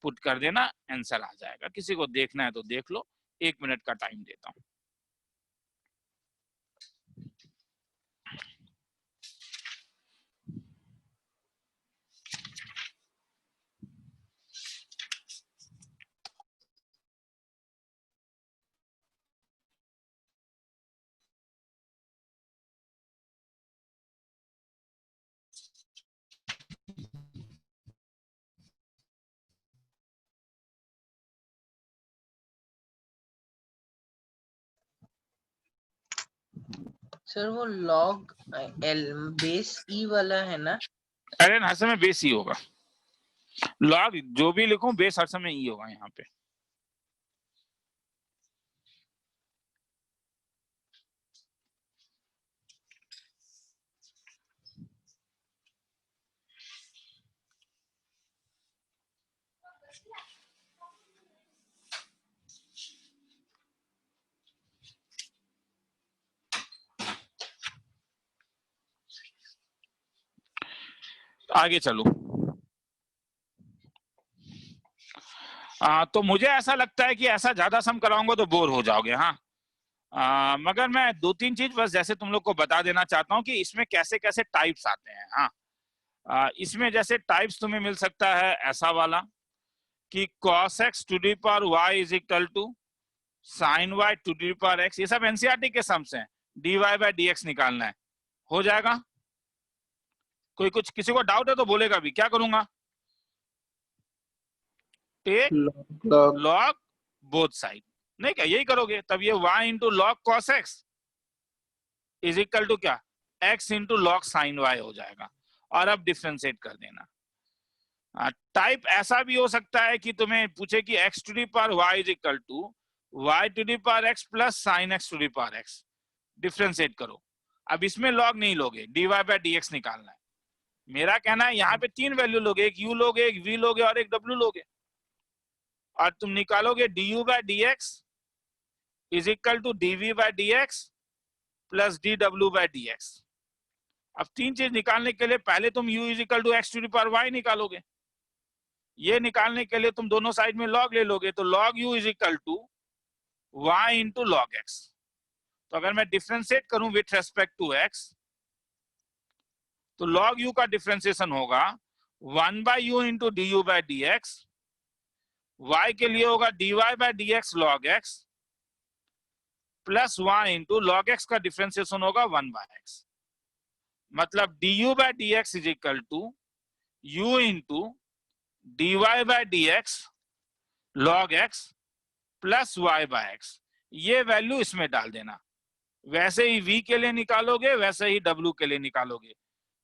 पुट कर देना, आंसर आ जाएगा। किसी को देखना है तो देख लो, 1 मिनट का टाइम देता हूं। सर वो log l बेस e वाला है ना? अरे हर समय बेस ही होगा, लॉग जो भी लिखूं बेस हर समय ही होगा यहाँ पे। आगे चलो। तो मुझे ऐसा लगता है कि ऐसा ज्यादा सम कराऊंगा तो बोर हो जाओगे। हाँ, मगर मैं 2-3 चीज बस जैसे तुम लोग को बता देना चाहता हूँ कि इसमें कैसे कैसे टाइप्स आते हैं। हाँ, इसमें जैसे टाइप्स तुम्हें मिल सकता है ऐसा वाला कि cos x to the power y is equal to sin y to the power x। ये सब एनसीईआरटी के सम्स हैं, dy बाय dx निकालना है, हो जाएगा। कोई कुछ किसी को डाउट है तो बोलेगा भी। क्या करूंगा, टेक लॉग बोथ साइड, नहीं क्या यही करोगे, तब ये y into log cos x is equal to क्या, x into log sine y हो जाएगा, और अब डिफ्रेंशिएट कर देना। टाइप ऐसा भी हो सकता है कि तुम्हें पूछे कि x to the power y is equal to y to the power x plus sine x to the power x, differentiate करो। अब इसमें लॉग नहीं लोगे, dy बाय dx निकालना है। मेरा कहना है यहाँ पे 3 वैल्यू लोगे, एक u लोगे, एक v लोगे और एक w लोगे, और तुम निकालोगे du by dx is equal to dv by dx plus dw by dx। अब 3 चीज निकालने के लिए पहले तुम u is equal to x to the power y निकालोगे, ये निकालने के लिए तुम दोनों साइड में लॉग ले लोगे, तो log u is equal to y into log x। तो अगर मैं डिफ्रेंशिएट करूं विथ रेस्पेक्ट टू x, तो log u का डिफ्रेंशिएशन होगा 1 by u into d u by d x, y के लिए होगा dy bye dx log x plus y into log x का डिफ्रेंशिएशन होगा 1 बाय x, मतलब du by dx is equal to u into dy bye dx log x plus y by x। ये वैल्यू इसमें डाल देना, वैसे ही v के लिए निकालोगे वैसे ही w के लिए निकालोगे।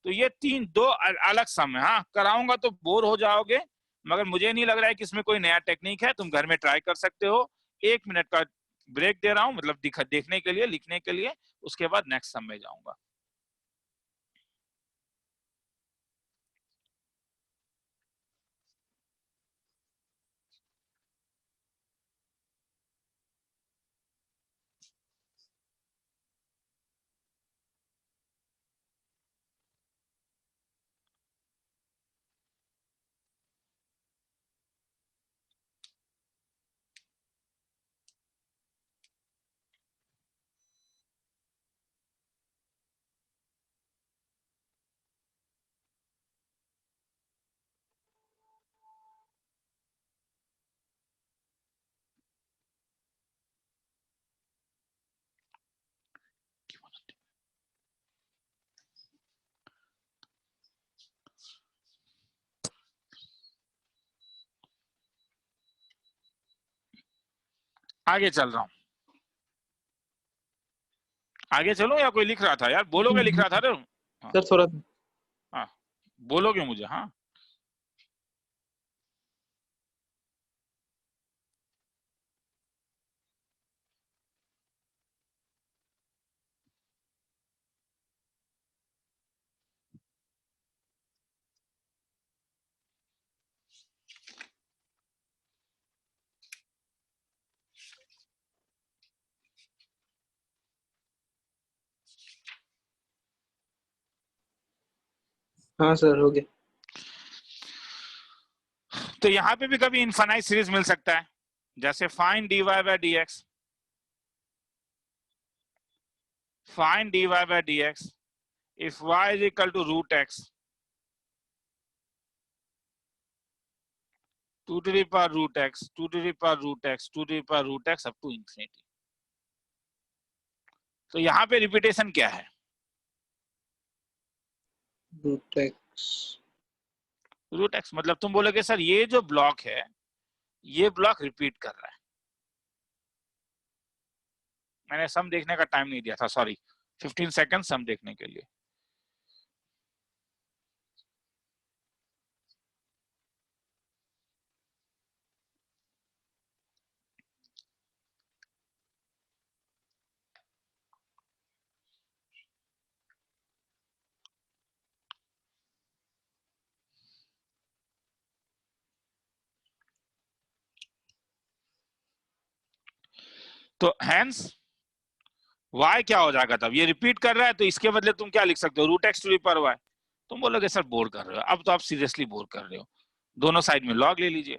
तो ये 2 अलग सम है। हाँ, कराऊंगा तो बोर हो जाओगे, मगर मुझे नहीं लग रहा है कि इसमें कोई नया टेक्निक है, तुम घर में ट्राई कर सकते हो। 1 मिनट का ब्रेक दे रहा हूं, मतलब देखने के लिए, लिखने के लिए, उसके बाद नेक्स्ट सम में जाऊंगा। आगे चल रहा हूं, आगे चलो या कोई लिख रहा था यार? बोलोगे लिख रहा था रे? सर थोड़ा हाँ बोलोगे मुझे? हाँ हाँ सर हो गया। तो यहाँ पे भी कभी इनफाइनाइट सीरीज मिल सकता है, जैसे find dy by dx, find dy by dx if y is equal to root x 2 to the power root x 2 to the power root x 2 to the power root x up to infinity। तो यहाँ पे रिपीटेशन क्या है? Root x. रूट एक्स मतलब तुम बोलोगे सर ये जो ब्लॉक है ये ब्लॉक रिपीट कर रहा है। मैंने सम देखने का टाइम नहीं दिया था, सॉरी 15 सेकंड सम देखने के लिए। तो हैंस y क्या हो जाएगा तब? ये रिपीट कर रहा है तो इसके बदले तुम क्या लिख सकते हो? Root x to the power y। तुम बोलोगे सर बोर कर रहे हो, अब तो आप सीरियसली बोर कर रहे हो, दोनों साइड में लॉग ले लीजिए।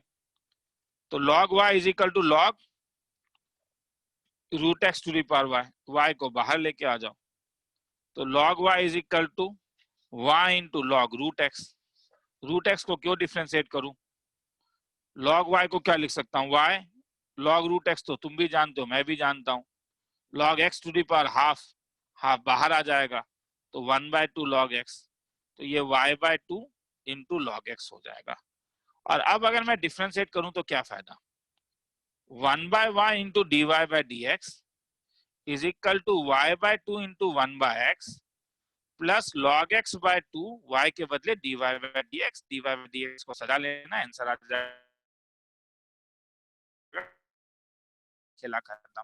तो log y is equal to log root x to the power y, y को बाहर लेके आ जाओ। तो log y is equal to y into log root x. Root x को क्यों डिफ्रेंशिएट करूं? log y को क्या लिख सकता हूं? y log रूट एक्स तो तुम भी जानते हो, मैं भी जानता हूं। log x to the power half, half बाहर आ जाएगा तो 1/2 log x, तो ये y/2 इंटू log x हो जाएगा। और अब अगर मैं डिफ्रेंशिएट करूं तो क्या फायदा? 1/y into dy/dx is equal to y/2 into 1/x plus log x/2, y के बदले dy/dx, dy/dx को सजा लेना, आंसर आ जाएगा। खेला खत्म।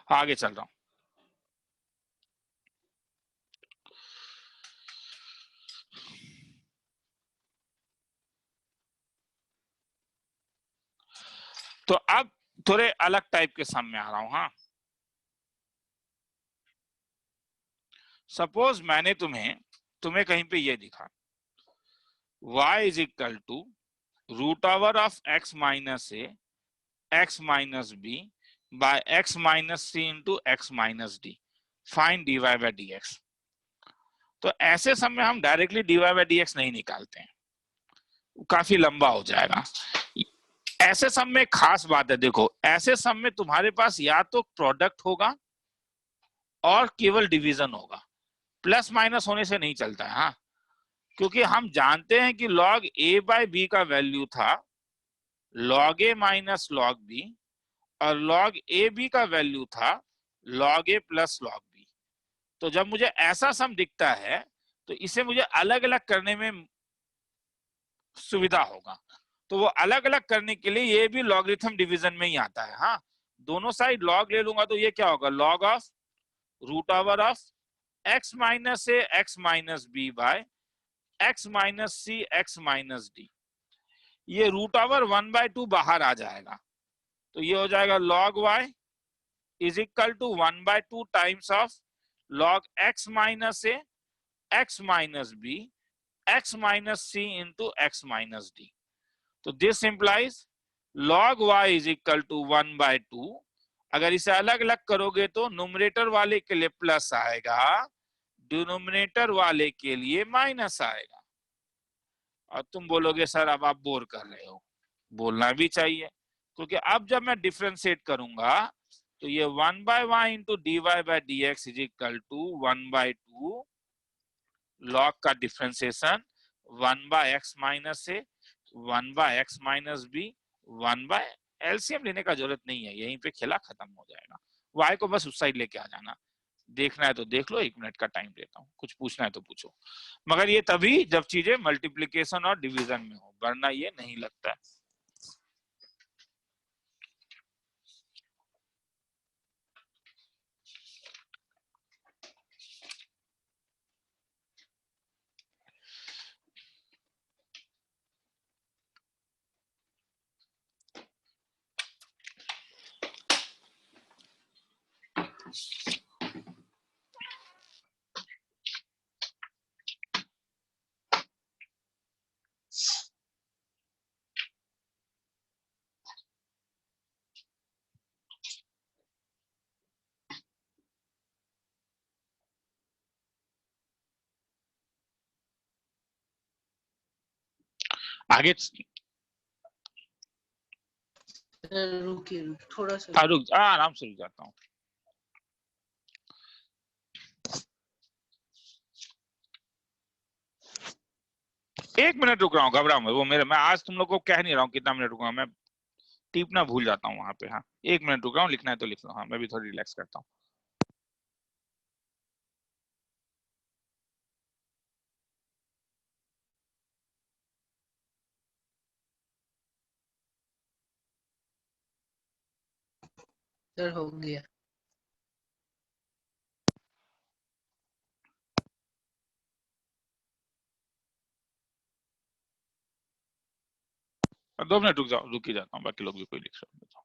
आगे चल रहा हूं। तो अब थोड़े अलग टाइप के सम में आ रहा हूं। हाँ सपोज मैंने तुम्हें कहीं पे ये दिखा y is equal to root over of x minus a x minus b by x minus c into x minus d, find dy bye dx। तो ऐसे सम में हम डायरेक्टली dy बाय dx नहीं निकालते हैं, काफी लंबा हो जाएगा। ऐसे सम में खास बात है, देखो ऐसे सम में तुम्हारे पास या तो प्रोडक्ट होगा और केवल डिवीजन होगा, प्लस माइनस होने से नहीं चलता है। हाँ क्योंकि हम जानते हैं कि log a बाय b का वैल्यू था log a minus log b और log a b का वैल्यू था log a plus log b। तो जब मुझे ऐसा सम दिखता है तो इसे मुझे अलग अलग करने में सुविधा होगा। तो वो अलग अलग करने के लिए ये भी लॉगरिथम डिवीजन में ही आता है। हाँ, दोनों साइड लॉग ले लूंगा तो ये क्या होगा, log of root over of x minus a x minus b by x minus c x minus d. ये रूट ओवर 1/2 बाहर आ जाएगा तो ये हो जाएगा log y is equal to 1/2 times of log x minus a x minus b x minus c into x minus d. तो this implies log y is equal to 1/2। अगर इसे अलग अलग करोगे तो न्यूमरेटर वाले के लिए प्लस आएगा, डिनोमिनेटर वाले के लिए माइनस आएगा। और तुम बोलोगे सर अब आप बोर कर रहे हो, बोलना भी चाहिए क्योंकि अब जब मैं डिफरेंशिएट करूंगा तो ये 1/y into d y by d x is equal to 1/2 log का differentiation 1/x minus a 1/x minus b 1 LCM लेने का जरूरत नहीं है, यहीं पे खेला खत्म हो जाएगा। y को बस उस साइड लेके आ जाना, देखना है तो देख लो, 1 मिनट का टाइम देता हूँ, कुछ पूछना है तो पूछो। मगर ये तभी जब चीजें मल्टीप्लिकेशन और डिवीजन में हो, वरना ये नहीं लगता है। आगे रुकिए थोड़ा सा रुक, आराम से रुक जाता हूँ। एक मिनट रुक रहा हूँ, घबराओ मत। वो मेरे, मैं आज तुम लोग को कह नहीं रहा हूँ कितना मिनट रुकूंगा, मैं टीपना भूल जाता हूँ वहां पे। हाँ, 1 मिनट रुक रहा हूँ, लिखना है तो लिख लो। हाँ, मैं भी थोड़ी रिलैक्स करता हूँ। सर हो गया। 2 मिनट रुक जाओ, रुक ही जाता हूँ, बाकी लोग भी कोई लिख रहे हो।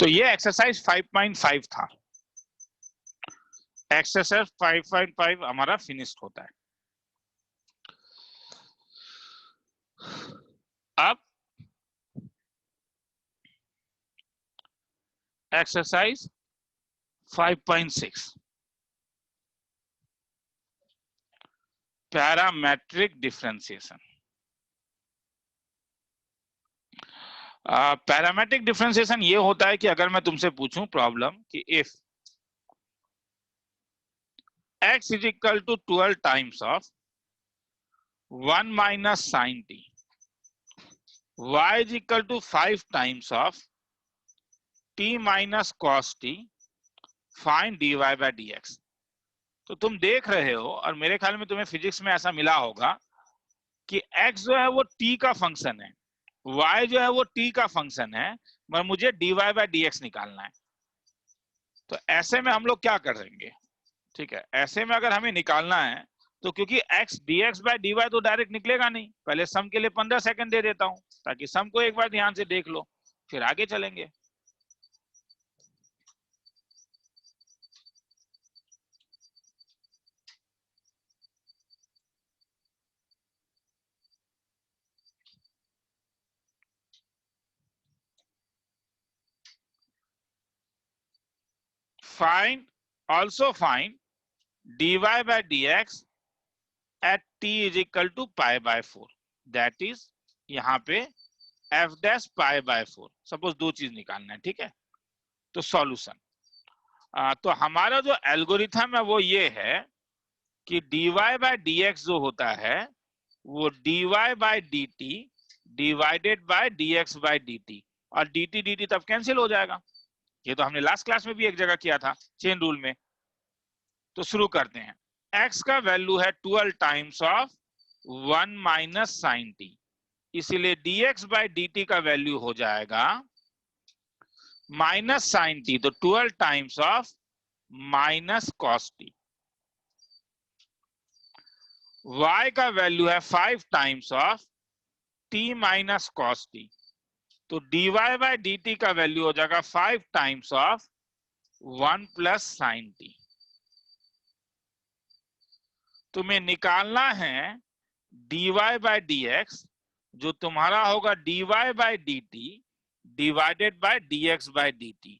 तो ये एक्सरसाइज 5.5 था। एक्सरसाइज 5.5 हमारा फिनिश्ड होता है। अब exercise 5.6 parametric differentiation. Parametric differentiation ये होता है कि अगर मैं तुमसे पूछूं प्रॉब्लम कि if x is equal to 12 times of 1 minus sin t, y is equal to 5 times of t minus cos t, find dy by dx। तो तुम देख रहे हो, और मेरे ख्याल में तुम्हें फिजिक्स में ऐसा मिला होगा कि x जो है वो t का फंक्शन है, y जो है वो t का फंक्शन है, मगर मुझे dy by dx निकालना है। तो ऐसे में हम लोग क्या करेंगे, ठीक है, ऐसे में अगर हमें निकालना है तो क्योंकि x dx बाय dy तो डायरेक्ट निकलेगा नहीं, पहले सम के लिए 15 सेकंड दे देता हूं ताकि सम को एक बार ध्यान से देख लो, फिर आगे चलेंगे। Find, also find dy by dx at t is equal to pi by 4, that is यहाँ पे f dash pi by 4, suppose दो चीज निकालना है, ठीक है। तो सॉल्यूशन, तो हमारा जो एल्गोरिथम है वो ये है कि dy by dx जो होता है वो dy by dt divided by dx by dt, और dt dt तब कैंसिल हो जाएगा। ये तो हमने लास्ट क्लास में भी एक जगह किया था चेन रूल में। तो शुरू करते हैं। x का वैल्यू है 12 times of 1 minus sine t, इसीलिए dx बाय dt का वैल्यू हो जाएगा माइनस साइन टी, तो 12 times of minus cos t. y का वैल्यू है 5 times of t minus cos t, तो dy बाय dt का वैल्यू हो जाएगा 5 times of 1 plus sine t. तुम्हें निकालना है dy बाय dx, जो तुम्हारा होगा dy bye dt divided by dx bye dt।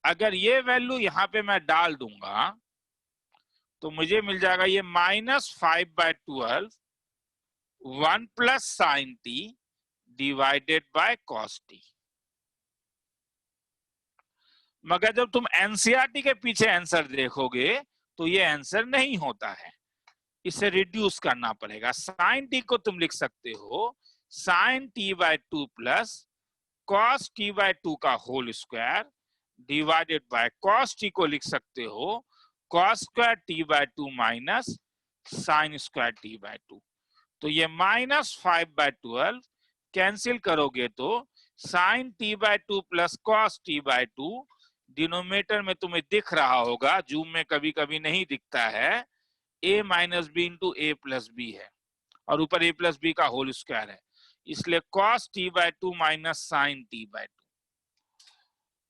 अगर ये वैल्यू यहां पे मैं डाल दूंगा तो मुझे मिल जाएगा ये -5/12 1 plus sine T divided by cos T. मगर जब तुम एनसीईआरटी के पीछे आंसर देखोगे तो ये आंसर नहीं होता है, इसे रिड्यूस करना पड़ेगा। साइन टी को तुम लिख सकते हो sine t by 2 plus cos t by 2 का whole square divided by cos t को लिख सकते हो cos square t by 2 minus sine square t by 2। तो ये -5/12 कैंसिल करोगे तो sine t by 2 plus cos t by 2, denominator में तुम्हें दिख रहा होगा, जूम में कभी कभी नहीं दिखता है, a minus b into a plus b है और ऊपर a प्लस बी का होल स्क्वायर है, इसलिए cos t by 2 minus sine t by 2।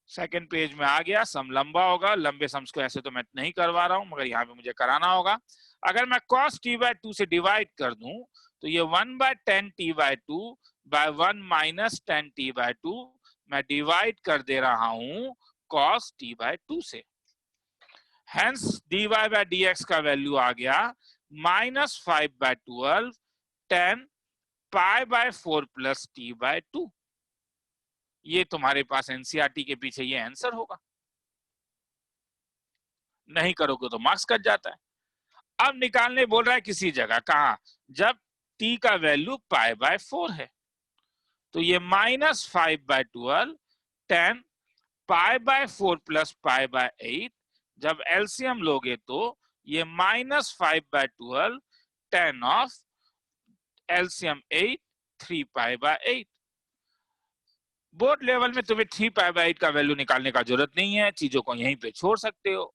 Second page में आ गया। सम लंबा होगा, लंबे सम्स को ऐसे तो मैं नहीं करवा रहा हूं मगर यहाँ पे मुझे कराना होगा। अगर मैं cos t बाय 2 से डिवाइड कर दूं तो ये 1/10 t by 2 by 1 minus 10 t by 2 मैं डिवाइड कर दे रहा हूं cos t बाय 2 से। Hence dy by dx का वैल्यू आ गया -5/12 10 pi by 4 plus t by 2। ये तुम्हारे पास एनसीईआरटी के पीछे ये आंसर होगा। नहीं करोगे तो मार्क्स कट जाता है। अब निकालने बोल रहा है किसी जगह, कहा जब t का वैल्यू पाई बाय 4 है, तो ये -5/12 10 pi by 4 plus pi by 8, जब एलसीएम लोगे तो ये -5/12 10 of LCM 8 3 pi by 8। Board level में तुम्हें 3 पाई बाय 8 का वैल्यू निकालने का जरूरत नहीं है, चीजों को यहीं पे छोड़ सकते हो।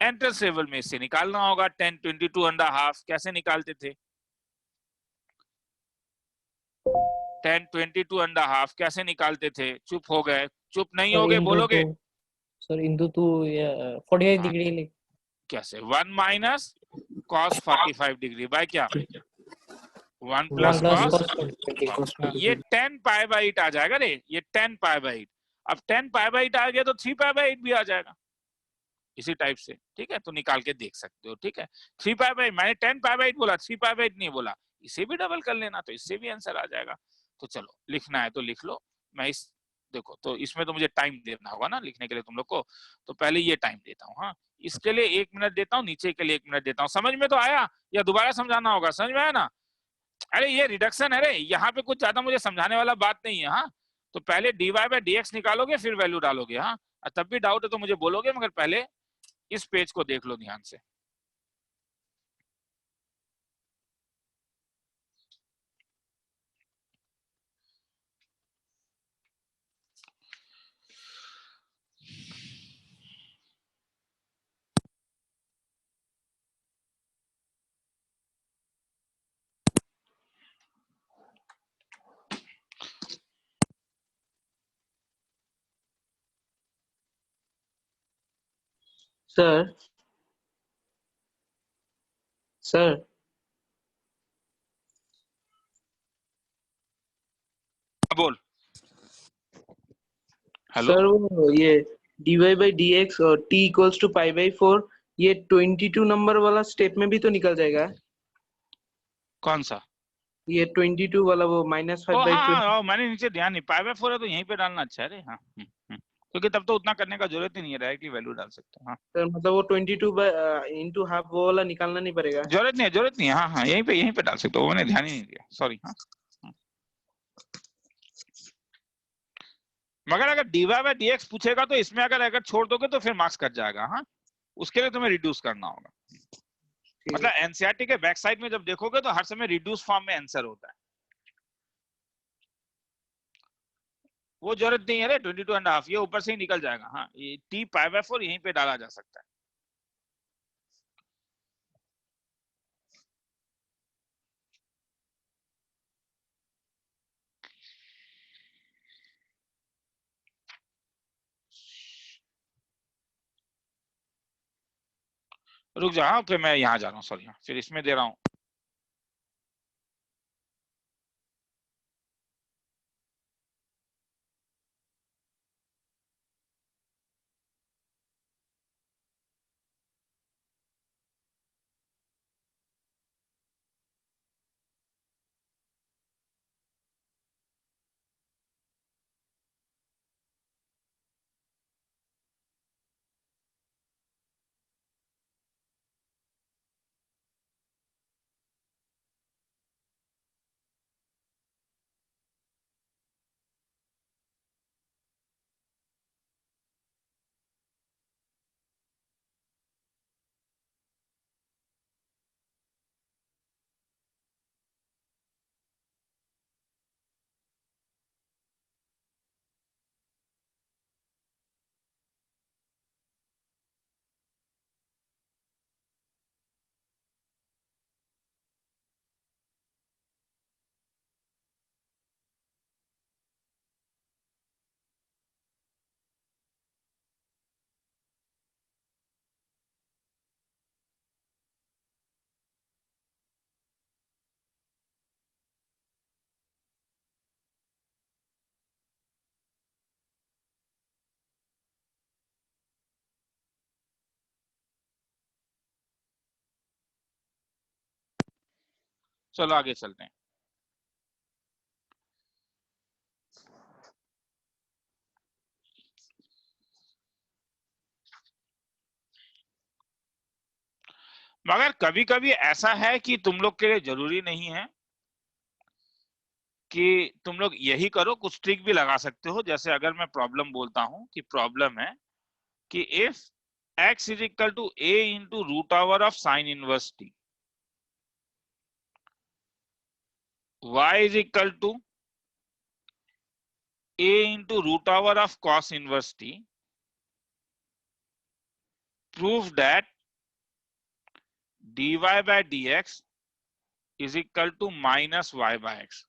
एंट्रेंस लेवल में इससे निकालना होगा 10 22.5 कैसे निकालते थे, 10 22.5 कैसे निकालते थे। चुप हो गए, चुप नहीं हो गए, बोलोगे सर इंटू 2 48 डिग्री ले कैसे 1 माइनस कॉस 45 डिग्री बाय क्या 1 प्लस कॉस, ये 10 पाई बाय 8 आ जाएगा रे, ये 10 पाई बाय 8। अब 10 पाई बाय 8 आ गया तो 3 पाई बाय 8 भी आ जाएगा इसी टाइप से, ठीक है। तो निकाल के देख सकते हो, ठीक है। 3 पाई बाय, मैंने 10 पाई बाय 8 बोला, 3 पाई बाय 8 नहीं बोला, इसे भी डबल कर लेना तो इससे भी आंसर आ जाएगा। तो चलो लिखना है तो लिख लो। मैं इस देखो तो इसमें तो मुझे टाइम देना होगा ना लिखने के लिए तुम लोग को, तो पहले ये टाइम देता हूँ। हाँ, इसके लिए 1 मिनट देता हूँ, नीचे के लिए 1 मिनट देता हूँ। समझ में तो आया या दोबारा समझाना होगा? समझ में आया ना? अरे ये रिडक्शन है रे, यहाँ पे कुछ ज्यादा मुझे समझाने वाला बात नहीं है। हाँ, तो पहले dy बाय dx निकालोगे फिर वैल्यू डालोगे। हाँ, तब भी डाउट है तो मुझे बोलोगे, मगर पहले इस पेज को देख लो ध्यान से। सर सर बोल। हेलो। सर वो ये dy by dx और t equals to pi by 4 ये 22 नंबर वाला स्टेप में भी तो निकल जाएगा। कौन सा? ये 22 वाला वो -5 ओ by हाँ 20। हाँ, मैंने नीचे ध्यान नहीं, पाई बाय 4 है तो यहीं पे डालना अच्छा है रे। हाँ क्योंकि तब तो उतना करने का जरूरत ही नहीं है, डायरेक्टली वैल्यू डाल सकते हैं। हाँ सर मतलब वो 22 by into हाफ वो वाला निकालना नहीं पड़ेगा। जरूरत नहीं है। हाँ हाँ, यहीं पे डाल सकते हो, मैंने ध्यान ही नहीं दिया, सॉरी। हाँ मगर अगर dy बाय dx पूछेगा तो इसमें अगर छोड़ दोगे तो फिर मार्क्स कट जाएगा। हाँ उसके लिए तुम्हें रिड्यूस करना होगा। मतलब एनसीईआरटी के बैक साइड में जब देखोगे तो हर समय रिड्यूस फॉर्म में आंसर होता है, वो जरूरत नहीं है रे 22.5, ये ऊपर से ही निकल जाएगा। हाँ ये t पाई बाय 4 यहीं पे डाला जा सकता है। रुक जा, हाँ फिर मैं यहाँ जा रहा हूँ, सॉरी। हाँ फिर इसमें दे रहा हूँ। चलो आगे चलते हैं। मगर कभी कभी ऐसा है कि तुम लोग के लिए जरूरी नहीं है कि तुम लोग यही करो, कुछ ट्रिक भी लगा सकते हो। जैसे अगर मैं प्रॉब्लम बोलता हूं कि प्रॉब्लम है कि if x is equal to a into root over of sine inverse t, y is equal to a into root over of cos inverse t, prove that dy by dx is equal to minus y by x।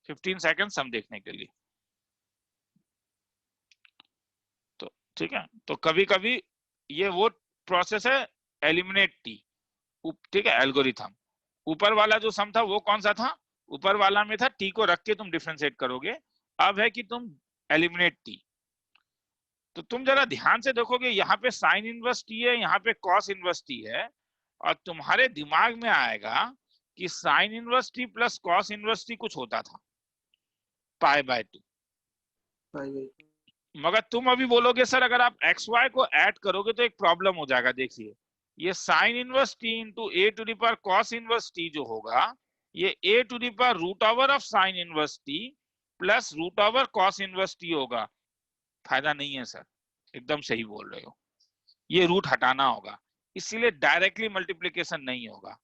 15 second हम देखने के लिए। तो ठीक है, तो कभी कभी ये वो प्रोसेस है एलिमिनेट टी, ठीक है, एल्गोरिथम। ऊपर वाला जो सम था वो कौन सा था? ऊपर वाला में था टी को रख के तुम डिफरेंशिएट करोगे, अब है कि तुम एलिमिनेट टी। तो तुम जरा ध्यान से देखोगे, यहाँ पे साइन इनवर्स टी है, यहाँ पे कॉस इनवर्स टी है, और तुम्हारे दिमाग में आएगा कि sign inverse t plus cos inverse T कुछ होता था पाई बाय 2। मगर तुम अभी बोलोगे सर अगर आप एक्स वाई को ऐड करोगे तो एक प्रॉब्लम हो जाएगा। देखिए ये sine inverse t into a to the power cos inverse t जो होगा, ये a to the power root over of sine inverse t plus root over cos inverse t होगा। फायदा नहीं है सर, एकदम सही बोल रहे हो, ये रूट हटाना होगा, इसीलिए डायरेक्टली मल्टीप्लीकेशन नहीं होगा।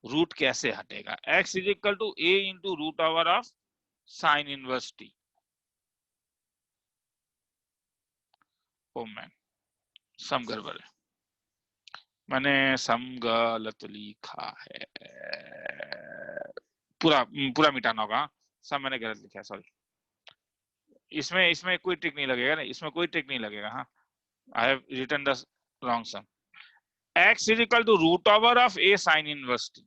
रूट कैसे हटेगा? X is equal to a into root over of sine inverse t. Oh man, some गड़बड़ है, मैंने सम गलत लिखा है, पूरा पूरा मिटाना होगा। सब मैंने गलत लिखा है, सॉरी। इसमें कोई ट्रिक नहीं लगेगा ना, इसमें कोई ट्रिक नहीं लगेगा। हाँ I have written the wrong sum. x is equal to root over of a sine inverse t।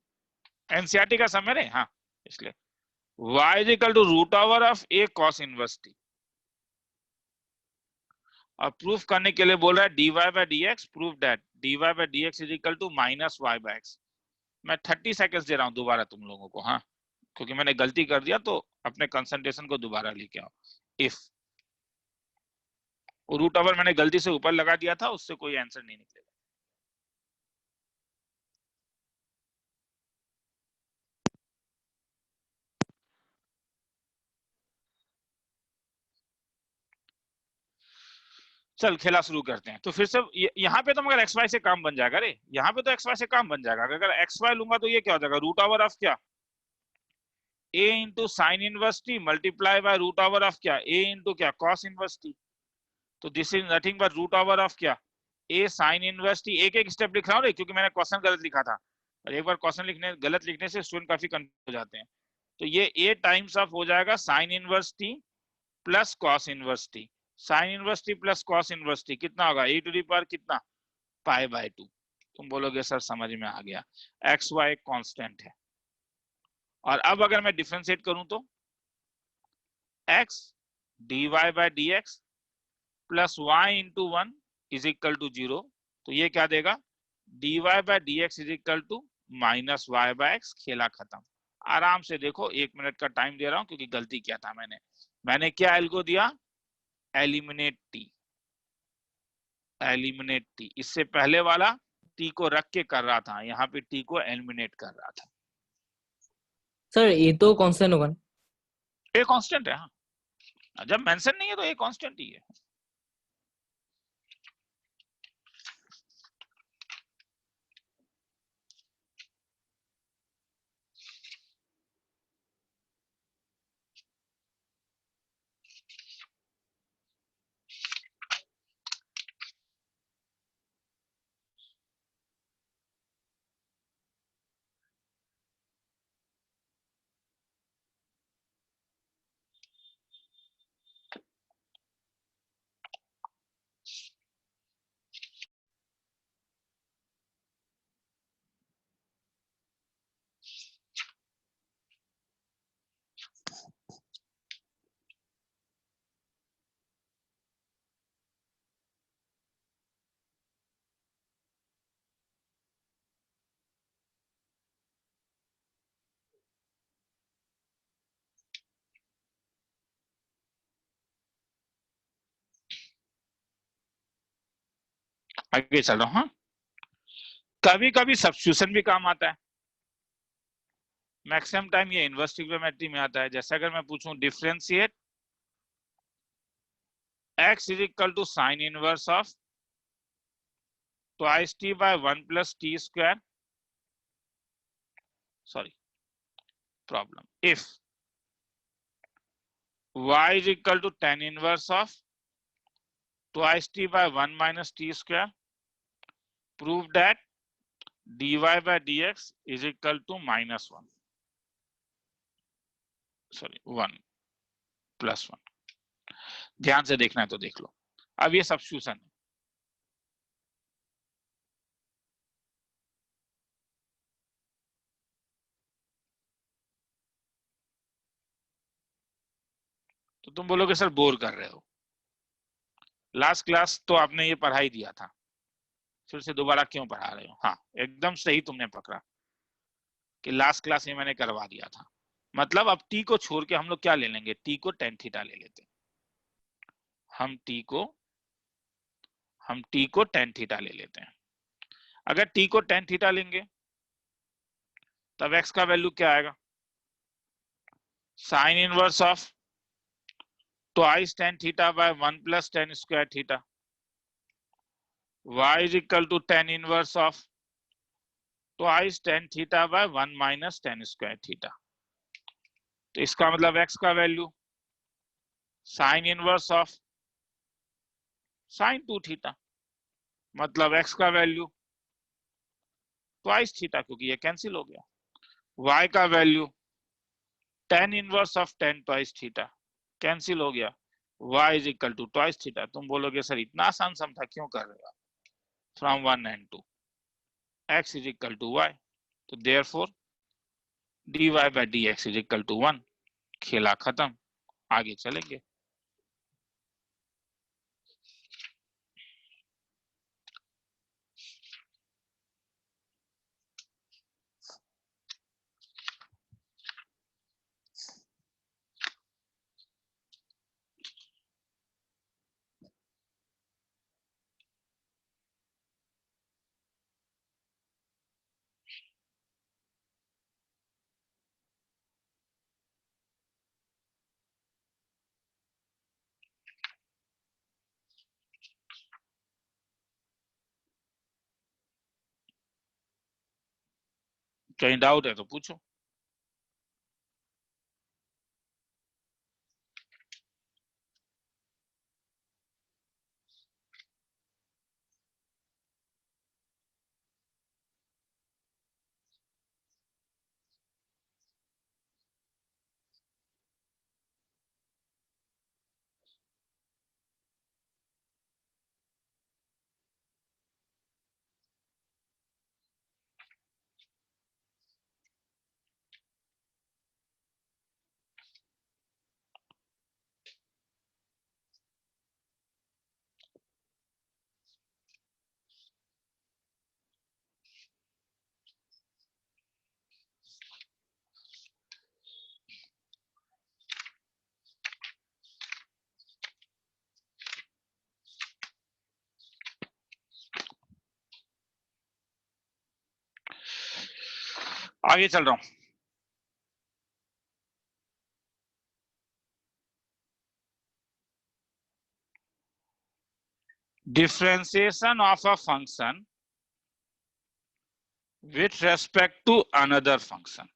NCERT का समय रे, हाँ, इसलिए y is equal to root over of a cos inverse t। और प्रूफ करने के लिए बोल रहा है dy by dx, proof that dy by dx is equal to minus y by x। मैं 30 सेकंड्स दे रहा हूं दोबारा तुम लोगों को, हाँ, क्योंकि मैंने गलती कर दिया, तो अपने कंसंट्रेशन को दोबारा लेके आओ। इफ रूट ओवर मैंने गलती से ऊपर लगा दिया था, उससे कोई आंसर नहीं निकलेगा। चल खेला शुरू करते हैं। तो फिर से यहाँ पे तो मगर एक्स वाई से काम बन जाएगा रे, यहाँ पे तो एक्स वाई से काम बन जाएगा। अगर एक्स वाई लूंगा तो ये क्या हो जाएगा, रूट ओवर ऑफ क्या, a into sine inverse t multiply by root over of क्या, a इंटू क्या, कॉस इनवर्स टी। तो this is nothing but root over of क्या, a साइन इनवर्स टी। एक एक स्टेप लिख रहा हूँ रे, क्योंकि मैंने क्वेश्चन गलत लिखा था, और एक बार क्वेश्चन गलत लिखने से स्टूडेंट काफी कंफ्यूज हो जाते हैं। तो ये a टाइम्स ऑफ हो जाएगा sign inverse t plus cos inverse T. Sign inverse t plus cos inverse T कितना होगा, e टू द पावर कितना, पाई बाय 2। तुम बोलोगे सर समझ में आ गया, एक्स वाई कांस्टेंट है। और अब अगर मैं डिफरेंशिएट करूं तो x dy bye dx plus y into 1 is equal to 0। तो ये क्या देगा, dy bye dx is equal to minus y by x। खेला खत्म। आराम से देखो, 1 मिनट का टाइम दे रहा हूं, क्योंकि गलती किया था मैंने क्या एल्गो दिया, एलिमिनेट t। एलिमिनेट t, इससे पहले वाला t को रख के कर रहा था, यहाँ पे t को एलिमिनेट कर रहा था। सर ये तो कांस्टेंट होगा, ए कांस्टेंट है, हाँ, जब मेंशन नहीं है तो ए कांस्टेंट ही है। आगे चल रहा हूं, हाँ। कभी कभी सब्स्टिट्यूशन भी काम आता है, मैक्सिमम टाइम ये इनवर्स ट्रिग्नोमेट्री में आता है। जैसे अगर मैं पूछूं differentiate x is equal to sine inverse of twice t by 1 plus t square, sorry problem, if y is equal to tan inverse of twice t by 1 minus t square, prove that dy by dx is equal to minus 1, sorry 1 plus 1। ध्यान से देखना है तो देख लो। अब ये सब्स्टिट्यूशन है, तो तुम बोलोगे सर बोर कर रहे हो, लास्ट क्लास तो आपने ये पढ़ा ही दिया था, फिर से दोबारा क्यों पढ़ा रहे हो। हाँ एकदम सही तुमने पकड़ा कि लास्ट क्लास में मैंने करवा दिया था। मतलब अब t को छोड़ के हम लोग क्या ले लेंगे, t को tan थीटा ले लेते हैं। हम t को tan थीटा ले लेते हैं। अगर t को tan थीटा लेंगे तब x का वैल्यू क्या आएगा, sign inverse of twice tan theta by 1 plus tan square theta, y is equal to tan inverse of twice tan theta by 1 minus tan square theta। तो इसका मतलब x का value sign inverse of sine 2 theta, मतलब x का वैल्यू ट्वाइस थीटा, क्योंकि ये कैंसिल हो गया। y का value tan inverse of tan twice theta, cancel हो गया। y is equal to twice theta. तुम बोलोगे सर इतना आसान सम था, क्यों कर रहे हो from 1 and 2। x is equal to y, तो therefore dy bye dx is equal to 1। खेला खत्म, आगे चलेंगे। कहीं डाउट है तो पूछो। आगे चल रहा हूं। Differentiation of a function with respect to another function।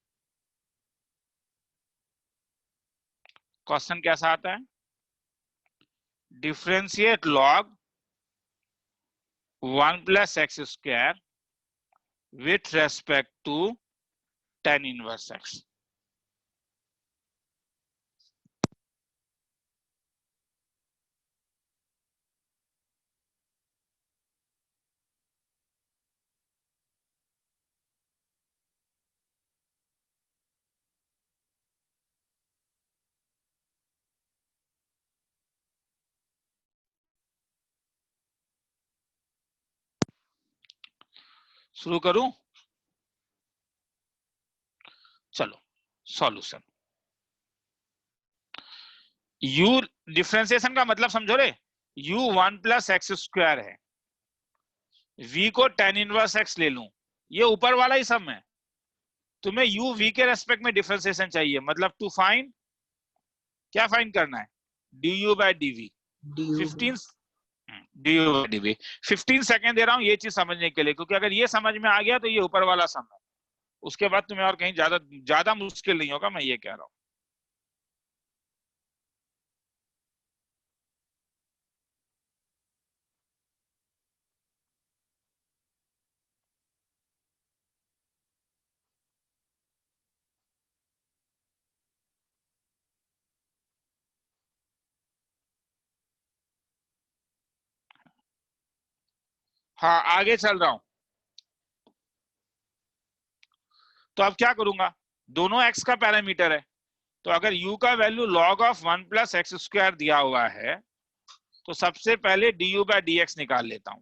Question कैसा आता है? Differentiate log 1 plus x square with respect to tan inverse x। शुरू करूं? चलो सॉल्यूशन। u डिफरेंशिएशन का मतलब समझो रे, u 1 plus x स्क्वायर है, v को tan इनवर्स x ले लूं, ये ऊपर वाला ही सम है। तुम्हें u v के रेस्पेक्ट में डिफरेंशिएशन चाहिए, मतलब टू फाइंड, क्या फाइंड करना है? du by dv। 15 du by dv 15 second दे रहा हूं ये चीज समझने के लिए, क्योंकि अगर ये समझ में आ गया तो ये ऊपर वाला सम है, उसके बाद तुम्हें और कहीं ज्यादा मुश्किल नहीं होगा, मैं ये कह रहा हूं। हाँ आगे चल रहा हूं। तो अब क्या करूंगा, दोनों x का पैरामीटर है, तो अगर u का value log of 1 plus x square दिया हुआ है, तो सबसे पहले du by dx निकाल लेता हूं,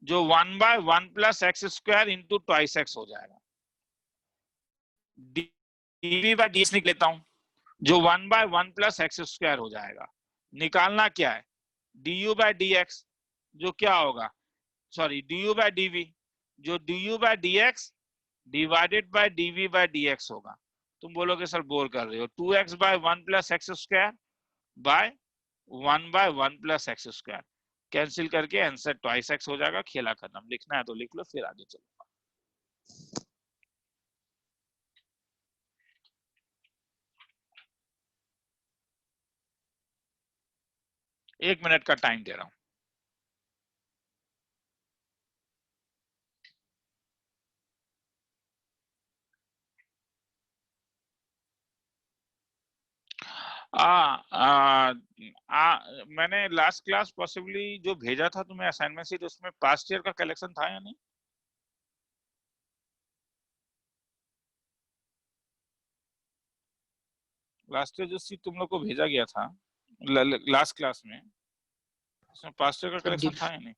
जो 1 by 1 plus x square into twice x हो जाएगा। dv by dx निकाल लेता हूं, जो 1 by 1 plus x स्क्वायर हो जाएगा। निकालना क्या है? du by dx, जो क्या होगा, सॉरी du by dv, जो du by dx divided by dv by dx होगा। तुम बोलोगे सर बोर कर रहे हो, 2x by 1 plus x square by 1 by 1 plus x square cancel करके आंसर ट्वाइस x हो जाएगा। खेला खत्म। लिखना है तो लिख लो, फिर आगे चलो। 1 मिनट का टाइम दे रहा हूं। मैंने लास्ट क्लास पॉसिबली जो भेजा था तुम्हें असाइनमेंट शीट, उसमें पास्ट ईयर का कलेक्शन था या नहीं? लास्ट ईयर जो सीट तुम लोग को भेजा गया था लास्ट क्लास में, उसमें पास्ट ईयर का करेक्शन था या नहीं?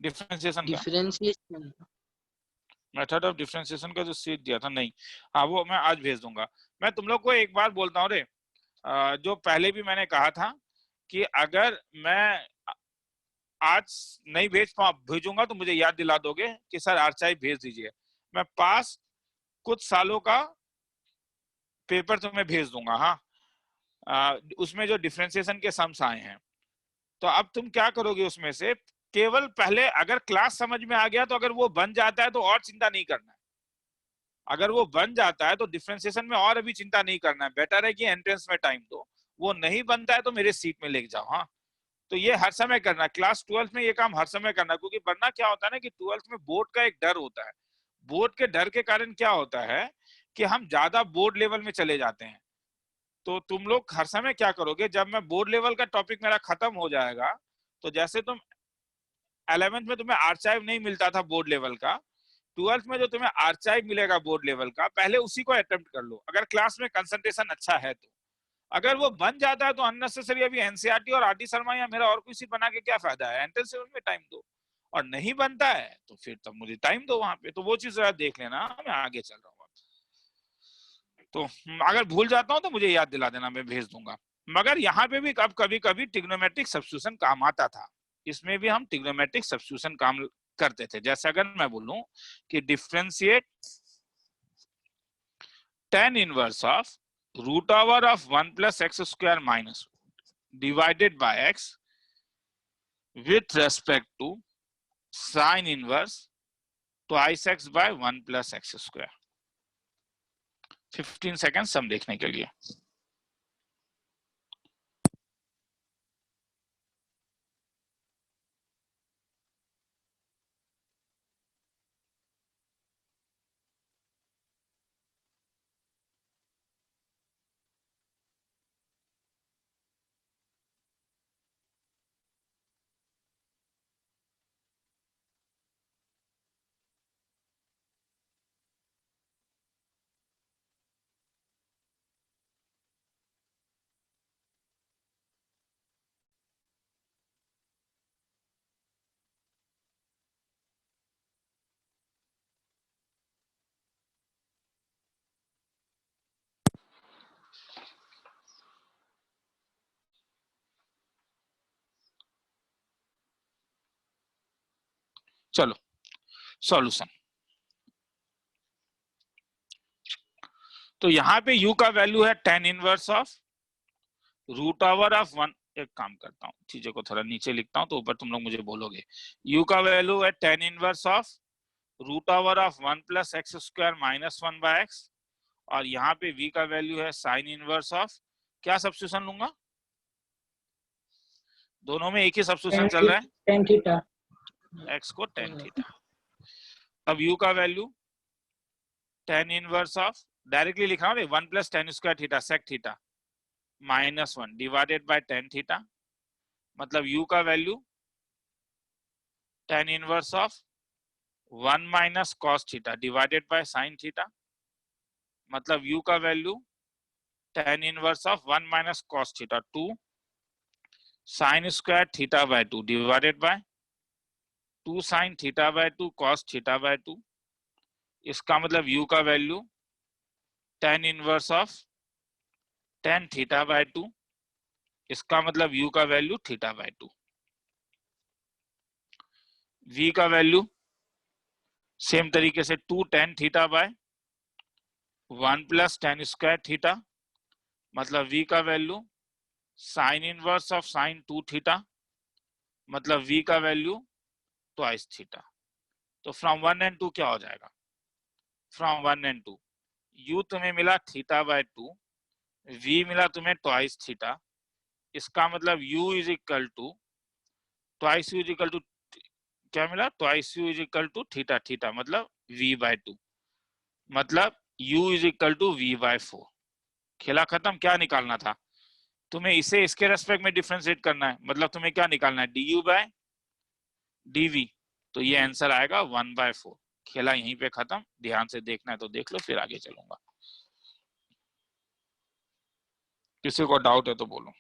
डिफरेंशिएशन का डिफरेंशिएशन मेथड ऑफ डिफरेंशिएशन का जो सीट दिया था, नहीं। हाँ वो मैं आज भेज दूंगा। मैं तुम लोग को एक बार बोलता हूँ रे, जो पहले भी मैंने कहा था कि अगर मैं आज नहीं भेजूंगा तो मुझे याद दिला दोगे कि सर आर्चाइव भेज दीजिए। मैं पास कुछ सालों का पेपर तुम्हें भेज दूंगा। हाँ, उसमें जो डिफरेंशिएशन के सम्स आए हैं, तो अब तुम क्या करोगे उसमें से केवल पहले अगर क्लास समझ में आ गया तो अगर वो बन जाता है तो और चिंता नहीं करना है। अगर वो बन जाता है तो डिफरेंशिएशन में और अभी चिंता नहीं करना है, बेटर है कि एंट्रेंस में टाइम दो। वो नहीं बनता है तो मेरे सीट में लेके जाओ। हाँ, तो ये हर समय करना, क्लास 12th में ये काम हर समय करना, क्योंकि वरना क्या होता है ना कि 12th में बोर्ड का एक डर होता है। बोर्ड के डर के कारण क्या होता है कि हम ज्यादा बोर्ड लेवल में चले जाते हैं। तो तुम लोग हर समय क्या करोगे, जब मैं बोर्ड लेवल का टॉपिक मेरा खत्म हो जाएगा, तो जैसे तुम 11th में तुम्हें आर्चाइव नहीं मिलता था बोर्ड लेवल का, 12th में जो तुम्हें आर्चाइव मिलेगा बोर्ड लेवल का, पहले उसी को अटेम्प्ट कर लो अगर क्लास में कंसंट्रेशन अच्छा है तो। अगर वो बन जाता है तो अननेसेसरी अभी एनसीईआरटी और आरडी शर्मा या मेरा और कोई सीट बना के क्या फायदा है, एंट्रेंस में टाइम दो। और नहीं बनता है तो फिर तब मुझे टाइम दो वहां पे। तो वो चीज जरा देख लेना, मैं आगे चल रहा हूँ। तो अगर भूल जाता हूँ तो मुझे याद दिला देना, मैं भेज दूंगा। मगर यहाँ पे भी अब कभी कभी ट्रिग्नोमेट्रिक सब्स्टिट्यूशन काम आता था, इसमें भी हम ट्रिग्नोमेट्रिक सब्स्टिट्यूशन काम करते थे। जैसे अगर मैं बोलूं कि differentiate tan inverse of root over of 1 plus x square minus divided by x with respect to sin inverse twice x by 1 plus x square। 15 second sum देखने के लिए। चलो सॉल्यूशन। तो यहाँ पे u का वैल्यू है tan inverse of root over of 1। एक काम करता हूँ, चीजों को थोड़ा नीचे लिखता हूँ तो ऊपर तुम लोग मुझे बोलोगे। u का वैल्यू है tan inverse of root over of 1 plus x square minus 1 by x, और यहाँ पे v का वैल्यू है साइन इनवर्स ऑफ, क्या सब्स्टिट्यूशन लूंगा, दोनों में एक ही सब्स्टिट्यूशन चल रहा है, tan थीटा, x को tan थीटा। अब u का value tan inverse of, directly लिखा हूँ 1 plus tan square theta sec theta minus 1 divided by tan theta, मतलब u का value tan inverse of 1 minus cos theta divided by sin theta, मतलब u का value tan inverse of 1 minus cos theta 2 sin square theta by 2 divided by 2 sin theta by 2 cos theta by 2। इसका मतलब u का value tan inverse of tan theta by 2, इसका मतलब u का वैल्यू थीटा बाय 2। v का वैल्यू सेम तरीके से 2 tan theta by 1 plus tan square theta, मतलब v का value sign inverse of sine 2 theta, मतलब v का वैल्यू ट्वाइस थीटा। तो फ्रॉम 1 and 2 क्या हो जाएगा, फ्रॉम 1 and 2 u तुम्हें मिला थीटा बाय 2, v मिला तुम्हें ट्वाइस थीटा, इसका मतलब u is equal to twice u is equal to क्या मिला, twice u is equal to theta theta, मतलब v बाय 2, मतलब u is equal to v by 4। खेला खत्म। क्या निकालना था तुम्हें, इसे इसके रेस्पेक्ट में डिफरेंशिएट करना है, मतलब तुम्हें क्या निकालना है, du बाय dv। तो ये आंसर आएगा 1/4। खेला यहीं पे खत्म। ध्यान से देखना है तो देख लो, फिर आगे चलूंगा। किसी को डाउट है तो बोलो।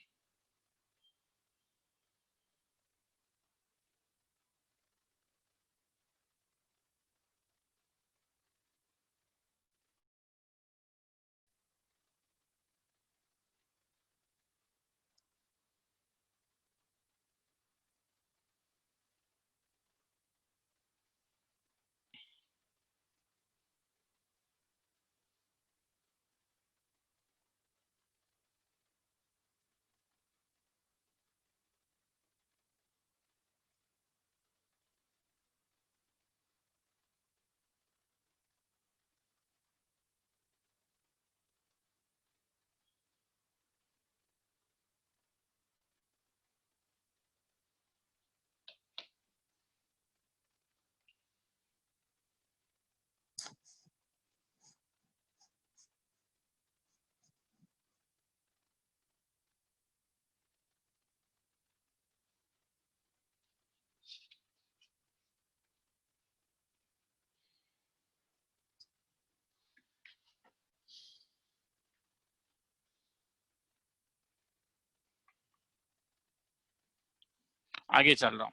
आगे चल रहा हूं।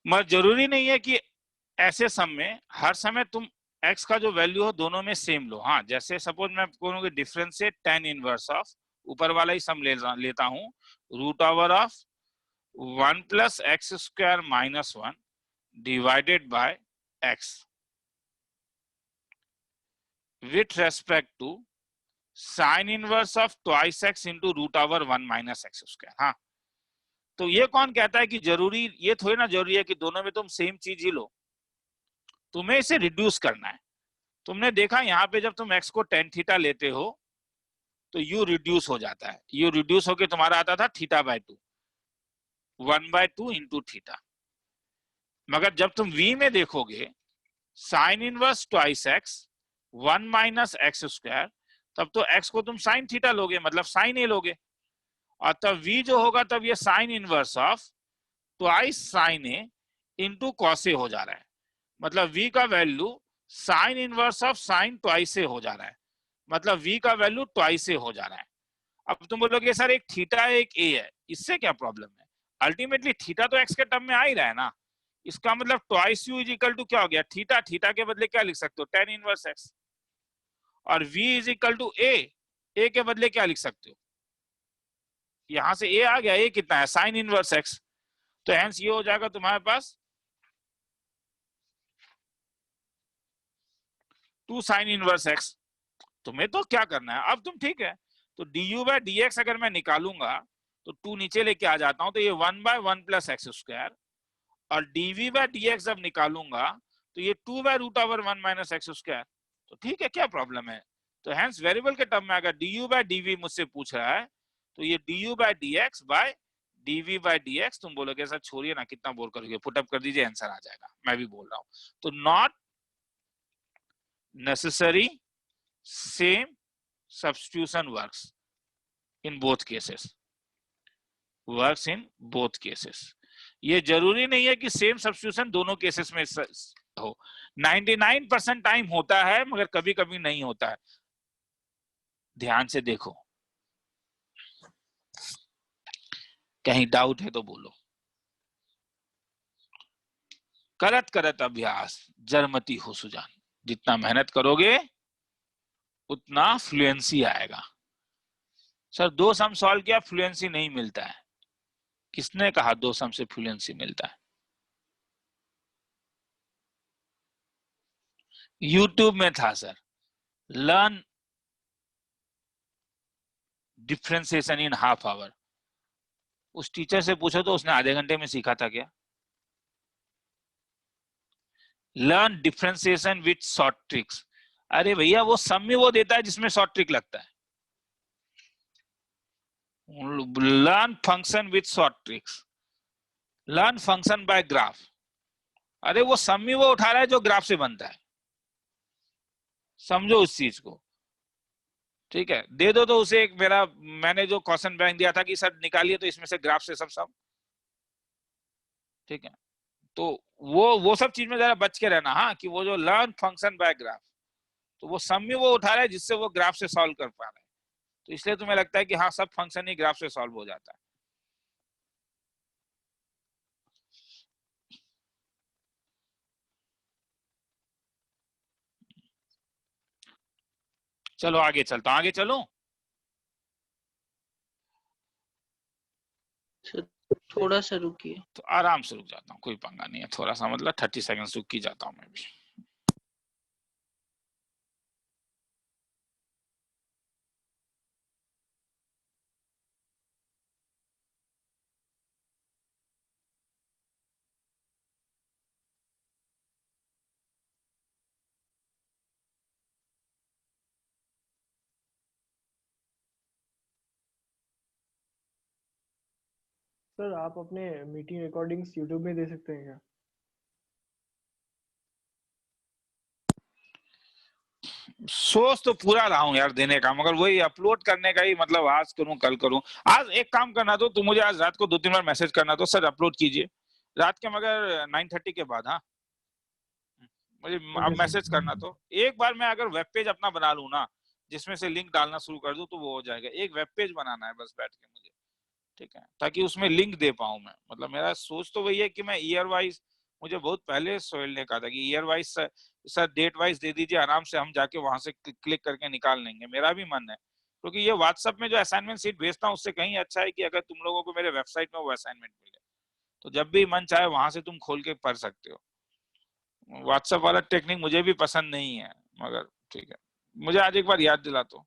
मगर जरूरी नहीं है कि ऐसे सम में हर समय तुम x का जो वैल्यू हो दोनों में सेम लो। हाँ, जैसे सपोज मैं बोलूंगी डिफरेंशिएट tan इनवर्स ऑफ, ऊपर वाला ही सम लेता हूं, root over of 1 plus x square minus 1 divided by x with respect to sine inverse of twice x into root over 1 minus x square. हाँ, तो ये कौन कहता है कि जरूरी, ये थोड़ी ना जरूरी है कि दोनों में तुम सेम चीज ही लो, तुम्हें इसे रिड्यूस करना है। तुमने देखा यहाँ पे जब तुम x को tan थीटा लेते हो तो u रिड्यूस हो जाता है, u रिड्यूस होके तुम्हारा आता था थीटा बाय 2, 1/2 इंटू थीटा। मगर जब तुम v में देखोगे sine inverse twice x 1 minus x square, तब तो x को तुम साइन थीटा लोगे, मतलब साइन a लोगे, और तब v जो होगा तब ये sine inverse of twice sign a into cos a हो जा रहा है, मतलब v का value sign inverse of sine twice a हो जा रहा है, मतलब v का वैल्यू ट्वाइस a हो जा रहा है। अब तुम बोलोगे सर एक थीटा है एक a है, इससे क्या प्रॉब्लम है? अल्टीमेटली थीटा तो x के टर्म में आ ही रहा है ना, इसका मतलब twice u is equal to क्या हो गया, थीटा। थीटा के बदले क्या लिख सकते हो, tan इनवर्स x, और v is equal to a के बदले क्या लिख सकते हो, यहां से a आ गया, a कितना है, साइन इनवर्स x, तो हेंस ये हो जाएगा तुम्हारे पास 2 साइन इनवर्स x। तुम्हें तो क्या करना है अब तुम, ठीक है, तो du बाय dx अगर मैं निकालूंगा तो 2 नीचे लेके आ जाता हूं, तो ये 1/1 प्लस एक्स स्क्वायर, और dv बाय dx जब निकालूंगा तो ये 2/√1 माइनस एक्स स्क्वायर। तो ठीक है, क्या प्रॉब्लम है? तो हेंस वेरिएबल के टर्म में अगर du बाय dv मुझसे पूछ रहा है तो ये du by dx by dv by dx, तुम बोलोगे सर छोड़िए ना, कितना बोर करोगे, पुटअप कर दीजिए आंसर आ जाएगा, मैं भी बोल रहा हूं। तो not necessary same substitution works in both cases, works in both cases। ये जरूरी नहीं है कि सेम सब्स्टिट्यूशन दोनों केसेस में हो, 99% टाइम होता है मगर कभी कभी नहीं होता है, ध्यान से देखो, कहीं डाउट है तो बोलो। करत करत अभ्यास जरमती हो सुजान, जितना मेहनत करोगे उतना फ्लुएंसी आएगा। सर 2 सम सॉल्व किया फ्लुएंसी नहीं मिलता है, किसने कहा 2 सम से फ्लुएंसी मिलता है? यूट्यूब में था sir, learn differentiation in half hour, उस टीचर से पूछो तो उसने आधे घंटे में सीखा था क्या? Learn differentiation with short tricks, अरे भैया वो सम में वो देता है जिसमें शॉर्ट ट्रिक लगता है। Learn function with short tricks, learn function by graph, अरे वो सम में वो उठा रहा है जो ग्राफ से बनता है, समझो उस चीज को, ठीक है। दे दो तो उसे एक मेरा, मैंने जो क्वेश्चन बैंक दिया था कि सर निकालिए तो इसमें से ग्राफ से सब सम, ठीक है। तो वो सब चीज में जरा बच के रहना, हाँ, कि वो जो लर्न फंक्शन बाय ग्राफ, तो वो सम ही वो उठा रहा है जिससे वो ग्राफ से सॉल्व कर पा रहा है। तो इसलिए तुम्हें लगता है कि हाँ सब फंक्शन ही ग्राफ से सॉल्व हो जाता है। चलो आगे चलता हूँ, आगे चलो। थोड़ा सा रुकिए। तो आराम से रुक जाता हूँ, कोई पंगा नहीं है, थोड़ा सा मतलब 30 सेकंड रुक ही जाता हूँ मैं भी। सर आप अपने मीटिंग रिकॉर्डिंग्स यूट्यूब में दे सकते हैं क्या? सोच तो पूरा रहा हूँ यार देने का, मगर वही अपलोड करने का ही मतलब आज करूँ कल करूँ। आज एक काम करना तो तुम मुझे आज रात को 2-3 बार मैसेज करना तो सर अपलोड कीजिए रात के, मगर 9:30 के बाद। हाँ मुझे अब ओके सर। मैसेज करना तो एक बार मैं अगर वेब पेज अपना बना लूँ ना जिसमें से लिंक डालना शुरू कर दूं तो वो हो जाएगा। एक वेब पेज बनाना है बस बैठ के मुझे, ठीक है, ताकि उसमें लिंक दे पाऊं मैं। मतलब मेरा सोच तो वही है कि मैं ईयर वाइज, मुझे बहुत पहले सोहेल ने कहा था कि year wise sir date wise दे दीजिए, आराम से हम जाके वहां से क्लिक करके निकाल लेंगे। मेरा भी मन है, क्योंकि ये व्हाट्सएप में जो असाइनमेंट सीट भेजता हूँ उससे कहीं अच्छा है कि अगर तुम लोगों को मेरे वेबसाइट में वो असाइनमेंट मिले तो जब भी मन चाहे वहां से तुम खोल के पढ़ सकते हो। व्हाट्सएप वाला टेक्निक मुझे भी पसंद नहीं है, मगर ठीक है, मुझे आज एक बार याद दिला तो।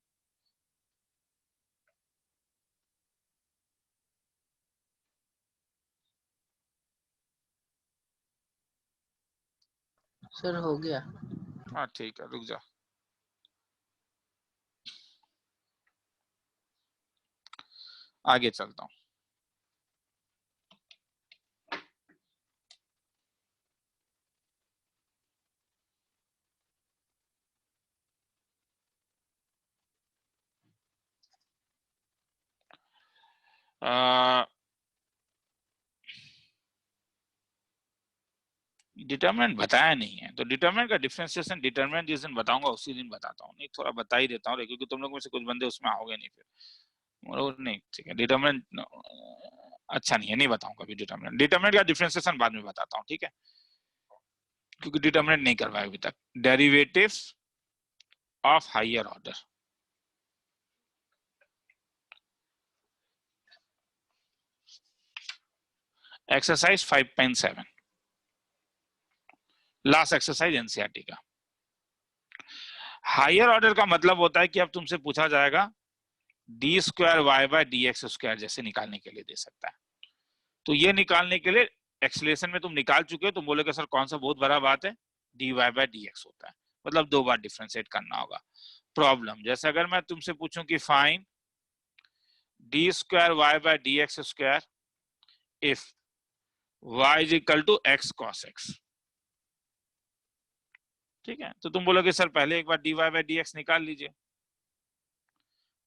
सर हो गया। हाँ ठीक है, रुक जा। आगे चलता हूँ। डिटरमिनेंट बताया नहीं है, तो डिटरमिनेंट का डिफरेंशिएशन डिटरमिनेंट जिस दिन बताऊंगा उसी दिन बताता हूँ। नहीं थोड़ा बता ही देता हूँ क्योंकि तुम लोग में से कुछ बंदे उसमें आओगे नहीं फिर। और नहीं ठीक है, डिटरमिनेंट अच्छा नहीं है, नहीं बताऊंगा अभी डिटरमिनेंट। डिटरमिनेंट का डिफरेंशिएशन बाद में बताता हूँ, ठीक है, क्योंकि डिटरमिनेंट नहीं करवाया अभी तक। Derivatives of higher order, exercise 5.7, last exercise NCERT का। हायर ऑर्डर का मतलब होता है कि अब तुमसे पूछा जाएगा d square y by d x square जैसे निकालने के लिए दे सकता है। तो ये निकालने के लिए एक्सलेशन में तुम निकाल चुके हो, तुम बोलोगे सर कौन सा बहुत बड़ा बात है, d y by d x होता है, मतलब 2 बार डिफ्रेंशिएट करना होगा। प्रॉब्लम जैसे अगर मैं तुमसे पूछूं कि find d square y by d x square if y is equal to x cos x, ठीक है, तो तुम बोलोगे सर पहले एक बार d y by d x निकाल लीजिए।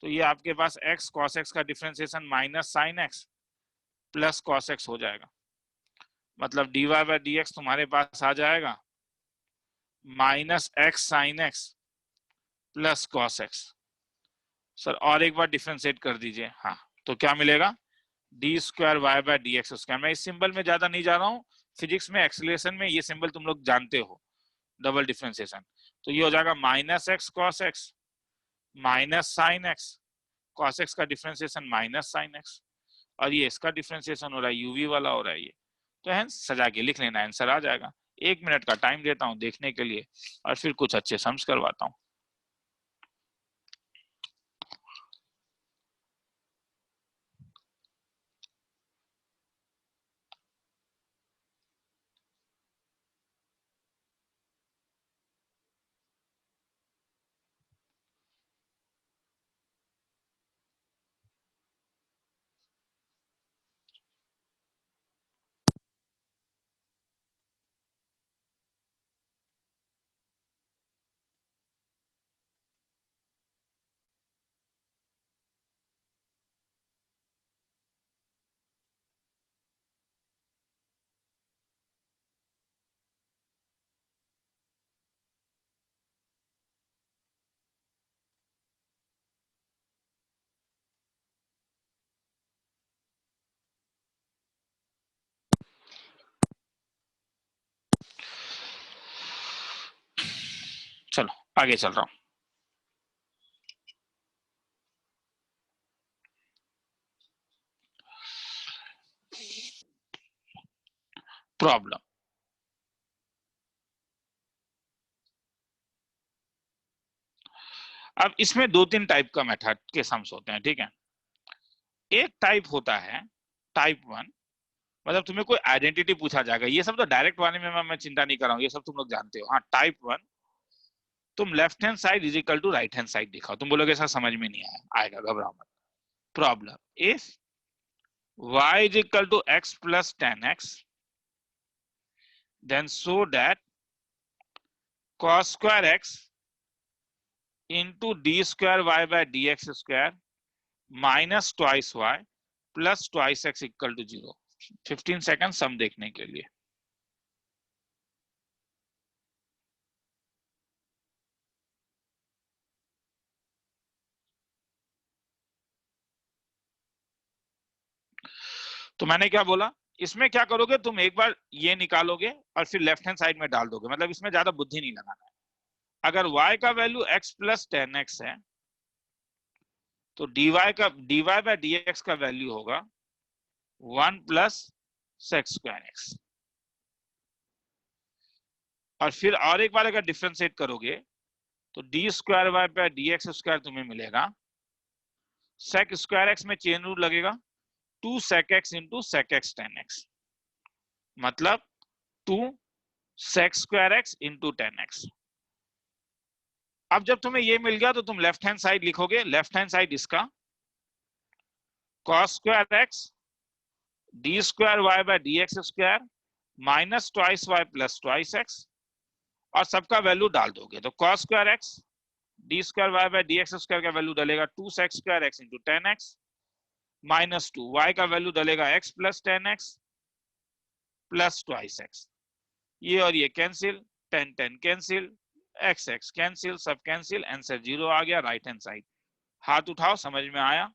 तो ये आपके पास x cos x का differentiation minus sine x plus cos x हो जाएगा, मतलब dy बाय dx तुम्हारे पास आ जाएगा minus x sine x plus cos x। Sir और एक बार डिफरेंशिएट कर दीजिए। हाँ तो क्या मिलेगा, d square y by d x square. मैं इस सिंबल में ज्यादा नहीं जा रहा हूँ, फिजिक्स में एक्सीलरेशन में ये सिंबल तुम लोग जानते हो, डबल डिफरेंशिएशन। तो ये हो जाएगा minus x cos x minus sine x, cos x का डिफरेंशिएशन माइनस साइन x, और ये इसका डिफरेंशिएशन हो रहा है यूवी वाला हो रहा है ये। तो हेंस सजा के लिख लेना, आंसर आ जाएगा। 1 मिनट का टाइम देता हूँ देखने के लिए और फिर कुछ अच्छे सम्स करवाता हूँ। चलो आगे चल रहा हूं। प्रॉब्लम, अब इसमें दो तीन टाइप का मेथड के सम्स होते हैं, ठीक है। एक टाइप होता है टाइप 1, मतलब तुम्हें कोई आइडेंटिटी पूछा जाएगा, ये सब तो डायरेक्ट वाले में मैं चिंता नहीं कर रहा हूँ, ये सब तुम लोग जानते हो। हाँ, टाइप 1 तुम left hand side is equal to right hand side दिखाओ, तुम बोलोगे सर समझ में नहीं आएगा, घबराओ मत। Problem if y is equal to x plus 10x, then show that cos square x into d square y by dx square minus twice y plus twice x equal to 0। 15 second sum देखने के लिए। तो मैंने क्या बोला, इसमें क्या करोगे तुम, एक बार ये निकालोगे और फिर लेफ्ट हैंड साइड में डाल दोगे, मतलब इसमें ज्यादा बुद्धि नहीं लगाना है। अगर y का वैल्यू x प्लस 10x है तो dy बाय dx का वैल्यू होगा 1 प्लस सेक्स स्क्वायर एक्स। और फिर और एक बार अगर डिफरेंशिएट करोगे तो d square y by d x square तुम्हें मिलेगा, सेक स्क्वायर एक्स में चेन रूल लगेगा 2 sec x into sec x tan x, मतलब 2 sec square x into tan x। अब जब तुम्हें ये मिल गया तो तुम लेफ्ट हैंड साइड लिखोगे, लेफ्ट हैंड साइड इसका cos square x d square y by d x square minus twice y plus twice x, और सबका वैल्यू डाल दोगे तो cos square x d square y by d x square का वैल्यू डालेगा 2 sec square x into tan x minus 2, y का वैल्यू डालेगा x plus 10x plus twice x, ये और ये cancel, 10 10 cancel, x x cancel, सब कैंसिल, आंसर 0 आ गया राइट हैंड साइड। हाथ उठाओ, समझ में आया?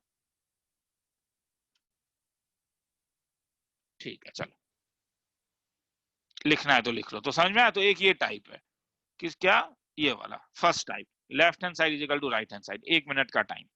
ठीक है, चलो लिखना है तो लिख लो। तो समझ में आया? तो एक ये टाइप है, किस क्या, ये वाला first type, left hand side is equal to right hand side. 1 minute का टाइम।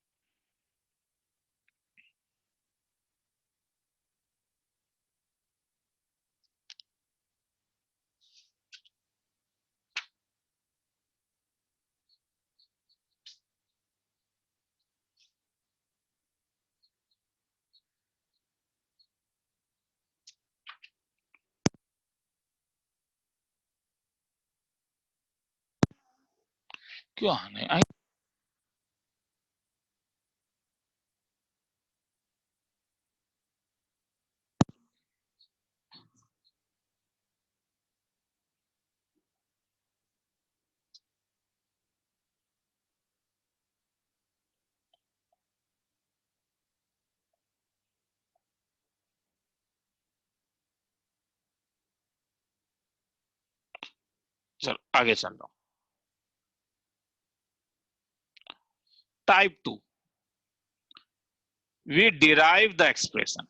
क्यों आने आई? चलो आगे चल रहा हूं। Type 2 we derive the expression.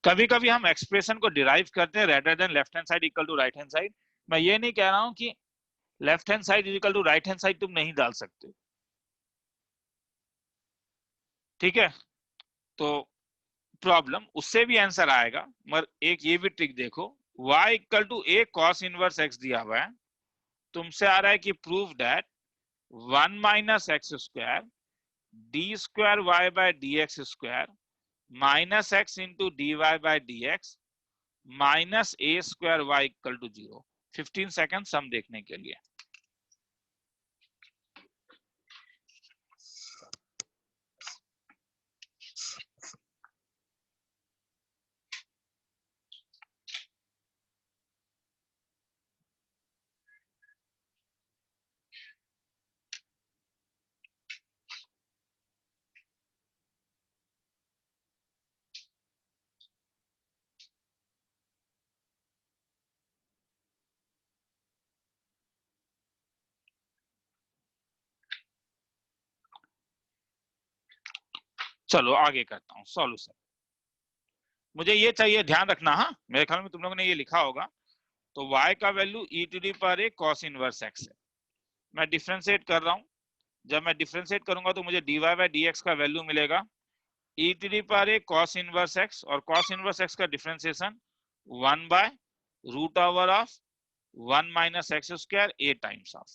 कभी कभी हम एक्सप्रेशन को डिराइव करते हैं rather than left hand side equal to right hand side. मैं ये नहीं कह रहा हूं कि left hand side equal to right hand side तुम नहीं डाल सकते, ठीक है। तो प्रॉब्लम उससे भी आंसर आएगा, मगर एक ये भी ट्रिक देखो, y equal to a cos inverse x दिया हुआ है, तुमसे आ रहा है कि prove that 1 minus x square d square y by d x square minus x into d y by d x minus a square y equal to 0। 15 second sum देखने के लिए। चलो आगे करता हूं सॉल्यूशन। मुझे ये चाहिए, ध्यान रखना, हाँ मेरे ख्याल में तुम लोगों ने ये लिखा होगा। तो y का value e to the power a cos inverse x है, मैं डिफरेंशिएट कर रहा हूं, जब मैं डिफरेंशिएट करूंगा तो मुझे dy बाय dx का वैल्यू मिलेगा e to the power a cos inverse x, और cos इनवर्स x का differentiation 1 by root over of 1 minus x square a times of,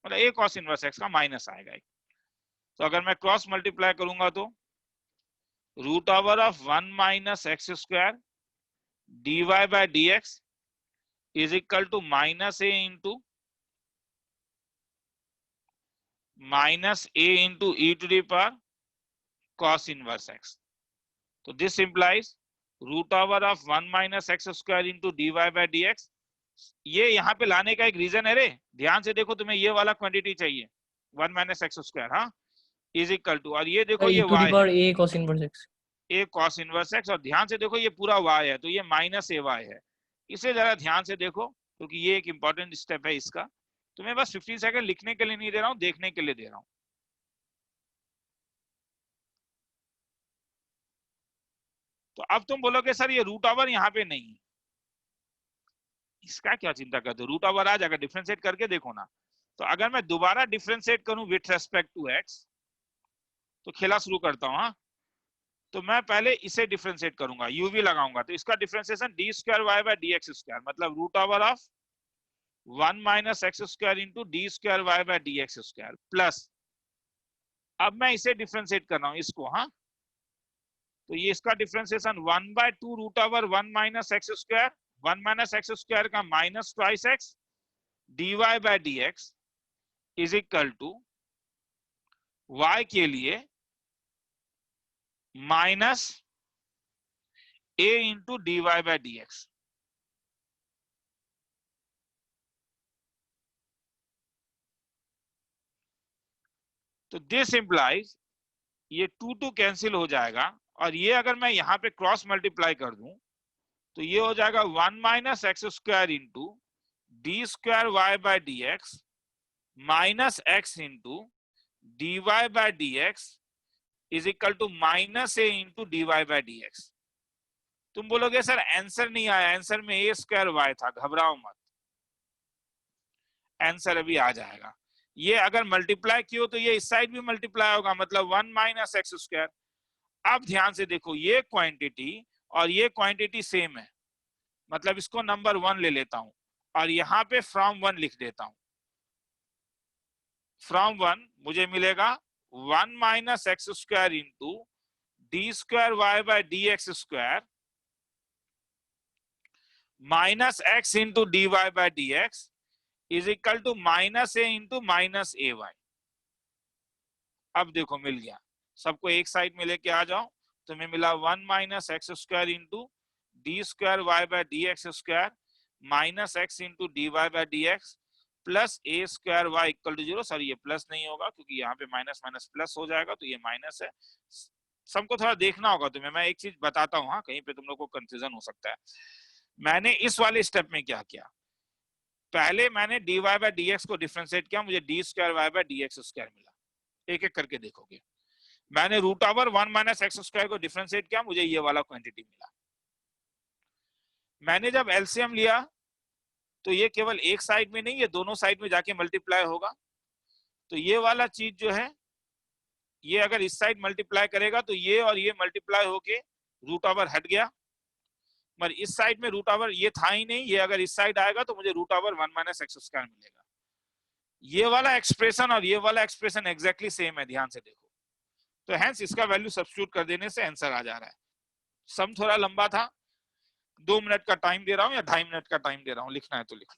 मतलब ए cos इनवर्स x का माइनस आएगा। तो अगर मैं क्रॉस मल्टीप्लाई करूंगा तो root over of 1 minus x square dy bye dx is equal to minus a into minus a into E to the power cos inverse x। तो this implies root over of 1 minus x square into dy bye dx। ये यहाँ पे लाने का एक रीजन है रे, ध्यान से देखो, तुम्हें ये वाला क्वांटिटी चाहिए 1 माइनस एक्स स्क्वायर, हाँ, इज इक्वल टू, और ये देखो ये y है a cos inverse x, a cos inverse x, और ध्यान से देखो ये पूरा y है, तो ये माइनस ए वाई है। इसे जरा ध्यान से देखो क्योंकि ये एक इंपॉर्टेंट स्टेप है इसका। तुम्हें बस 15 सेकंड लिखने के लिए नहीं दे रहा हूं, देखने के लिए दे रहा हूं। तो अब तुम बोलोगे सर ये रूट ओवर यहाँ पे नहीं है, इसका क्या चिंता करते हो, रूट ओवर आ जाएगा, डिफरेंशिएट करके देखो ना। तो अगर मैं दोबारा डिफरेंशिएट करूं विथ रेस्पेक्ट टू x, तो खेला शुरू करता हूं, हाँ। तो मैं पहले इसे डिफरेंशिएट करूंगा, uv लगाऊंगा, तो इसका differentiation d square y by d x square, मतलब root over of 1 minus x square into d square y by d x square plus, अब मैं इसे डिफरेंशिएट कर रहा हूं इसको, हाँ। तो ये इसका differentiation 1 by 2 root over 1 minus x square, 1 minus x square का minus twice x dy bye dx is equal to y के लिए minus a into dy bye dx। तो दिस इंप्लाइज ये 2 कैंसिल हो जाएगा, और ये अगर मैं यहाँ पे क्रॉस मल्टीप्लाई कर दूं तो ये हो जाएगा 1 minus x square into d square y by d x minus x into d y by d x is equal to minus a into d y by d x. तुम बोलोगे सर आंसर नहीं आया, आंसर में ए स्क्वायर वाई था, घबराओ मत, आंसर अभी आ जाएगा। ये अगर मल्टीप्लाई किया तो ये इस साइड भी मल्टीप्लाई होगा, मतलब 1 माइनस एक्स स्क्वायर। अब ध्यान से देखो ये क्वांटिटी और ये क्वांटिटी सेम है, मतलब इसको नंबर 1 ले लेता हूं और यहाँ पे फ्रॉम 1 लिख देता हूं। फ्रॉम 1 मुझे मिलेगा 1 minus x square into d square y by d x square minus x into d y by d x is equal to minus a into minus a y. अब देखो मिल गया, सबको एक साइड में लेके आ जाओ, तुम्हें मिला 1 minus x square into d square y by d x square minus x into d y by d x plus a square y equal to 0। Sir ये प्लस नहीं होगा क्योंकि यहाँ पे माइनस माइनस प्लस हो जाएगा, तो ये माइनस है। सबको थोड़ा देखना होगा तुम्हें, मैं एक चीज बताता हूँ, हाँ, कहीं पे तुम लोग को कंफ्यूजन हो सकता है। मैंने इस वाले स्टेप में क्या किया, पहले मैंने d y by d x को डिफरेंशिएट किया, मुझे d square y by d x square मिला। एक एक करके देखोगे, मैंने root over 1 minus x square को डिफरेंशिएट किया, मुझे ये वाला क्वांटिटी मिला। मैंने जब एलसीएम लिया तो ये केवल एक साइड में नहीं, ये दोनों साइड में जाके मल्टीप्लाई होगा। तो ये वाला चीज जो है, ये अगर इस साइड मल्टीप्लाई करेगा तो ये और ये मल्टीप्लाई होके रूट ओवर हट गया, मगर इस साइड में रूट ओवर ये था ही नहीं, ये अगर इस साइड आएगा तो मुझे root over 1 minus x square मिलेगा। ये वाला एक्सप्रेशन और ये वाला एक्सप्रेशन एग्जैक्टली सेम है, ध्यान से देखो। तो हेंस इसका वैल्यू सब्स्टिट्यूट कर देने से आंसर आ जा रहा है। सम थोड़ा लंबा था, 2 मिनट का टाइम दे रहा हूं या 2.5 मिनट का टाइम दे रहा हूं, लिखना है तो लिखो।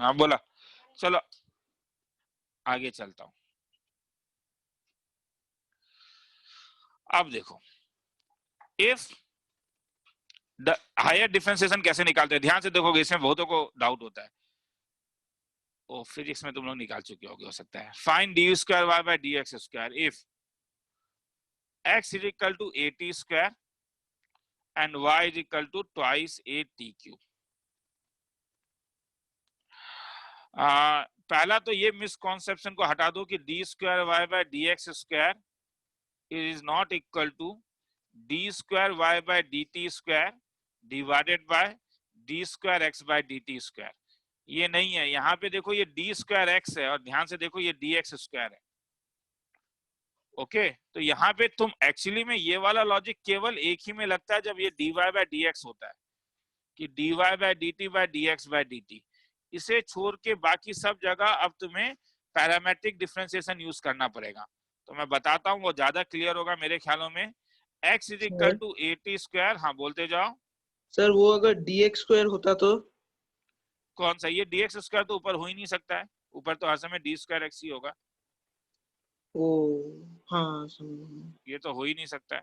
हाँ बोला, चलो आगे चलता हूं। अब देखो इफ हायर डिफरेंशिएशन कैसे निकालते हैं, ध्यान से देखोगे, इसमें बहुतों को डाउट होता है। ओ फिजिक्स में तुम लोग निकाल चुके होगे हो सकता है। Find d square y by d x square if x is equal to at square and y is equal to twice at cube। पहला तो ये मिसकॉन्सेप्शन को हटा दो कि d square y by d x square is not equal to d square y by d t square divided by d square x by d t square. ये नहीं है, यहाँ पे देखो ये डी स्क्वायर एक्स है और ध्यान से देखो ये डी एक्स स्क्वायर है। ओके तो यहाँ पे तुम एक्चुअली में ये वाला लॉजिक केवल एक ही में लगता है जब ये d y by d x होता है कि d y by d t by d x by d t. इसे छोड़ के बाकी सब जगह अब तुम्हें पैरामेट्रिक डिफरेंशिएशन यूज करना पड़ेगा। तो मैं बताता हूँ, वो ज्यादा क्लियर होगा मेरे ख्यालों में। x is equal to a t square, हाँ बोलते जाओ सर। वो अगर dx स्क्वायर होता तो कौन सा, ये dx स्क्वायर तो ऊपर हो ही नहीं सकता है, ऊपर तो हर समय डी स्क्वायर एक्स ही होगा। ओ हाँ समझ, ये तो हो ही नहीं सकता है,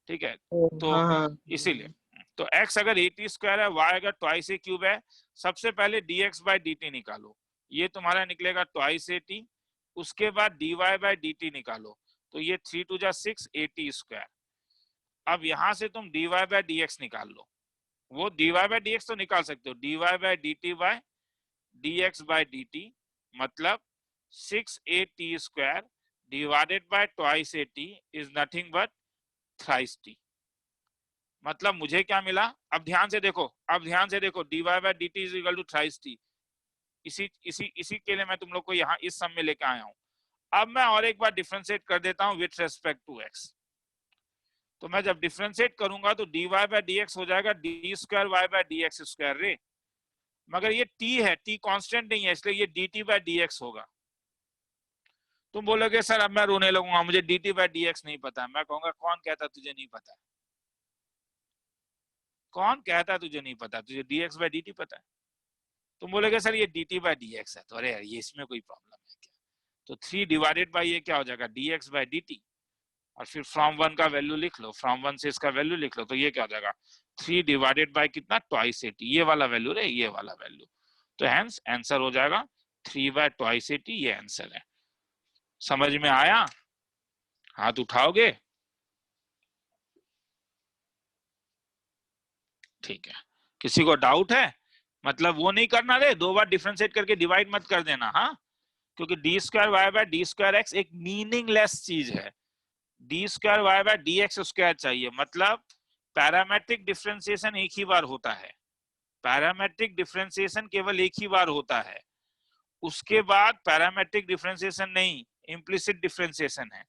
ठीक है। ओ, तो हाँ हाँ इसीलिए तो x अगर ए टी स्क्वायर है, y अगर ट्वाइस ए क्यूब है, सबसे पहले dx बाय dt निकालो, ये तुम्हारा निकलेगा ट्वाइस ए टी। उसके बाद dy बाय dt निकालो, तो ये 3 टू जा 6 ए टी स्क्वायर। अब यहां से तुम dy बाय dx निकाल लो, वो dy बाय dx तो निकाल सकते हो, dy bye dt by dx bye dt मतलब 6 a t square divided by twice a t is nothing but thrice t. मतलब मुझे क्या मिला, अब ध्यान से देखो, अब ध्यान से देखो, dy bye dt is equal to thrice t. इसी के लिए मैं तुम लोग को यहाँ इस सम में लेके आया हूँ। अब मैं और एक बार डिफरेंशिएट कर देता हूँ विथ रेस्पेक्ट टू x। तो मैं जब डिफरेंशिएट करूंगा तो dy बाय dx हो जाएगा d square y by d x square रे, मगर ये t है, t कांस्टेंट नहीं है, इसलिए ये dt बाय dx होगा। तुम बोलोगे सर अब मैं रोने लगूंगा, मुझे dt बाय dx नहीं पता है। मैं कहूंगा कौन कहता तुझे नहीं पता है, कौन कहता तुझे नहीं पता, तुझे dx बाय dt पता है। तुम बोलोगे सर ये dt बाय dx है, तो अरे यार ये इसमें कोई प्रॉब्लम है क्या। तो 3 डिवाइडेड बाय ये क्या हो जाएगा dx बाय dt, और फिर फ्रॉम 1 का वैल्यू लिख लो, फ्रॉम 1 से इसका वैल्यू लिख लो, तो ये क्या हो जाएगा 3 डिवाइडेड बाय कितना ट्वाइस ए टी, ये वाला वैल्यू रे, ये वाला वैल्यू। तो हेंस आंसर हो जाएगा 3 बाय ट्वाइस ए टी, ये आंसर है। समझ में आया, हाथ उठाओगे, ठीक है। किसी को डाउट है, मतलब वो नहीं करना रे, 2 बार डिफरेंशिएट करके डिवाइड मत कर देना, हाँ, क्योंकि d square y by d square x एक मीनिंगलेस चीज है। D square y by d x square चाहिए, मतलब पैरामेट्रिक डिफरेंशिएशन एक ही बार होता है, पैरामेट्रिक डिफरेंशिएशन केवल एक ही बार होता है। उसके बाद पैरामेट्रिक डिफरेंशिएशन नहीं, इम्प्लिसिट डिफरेंशिएशन है।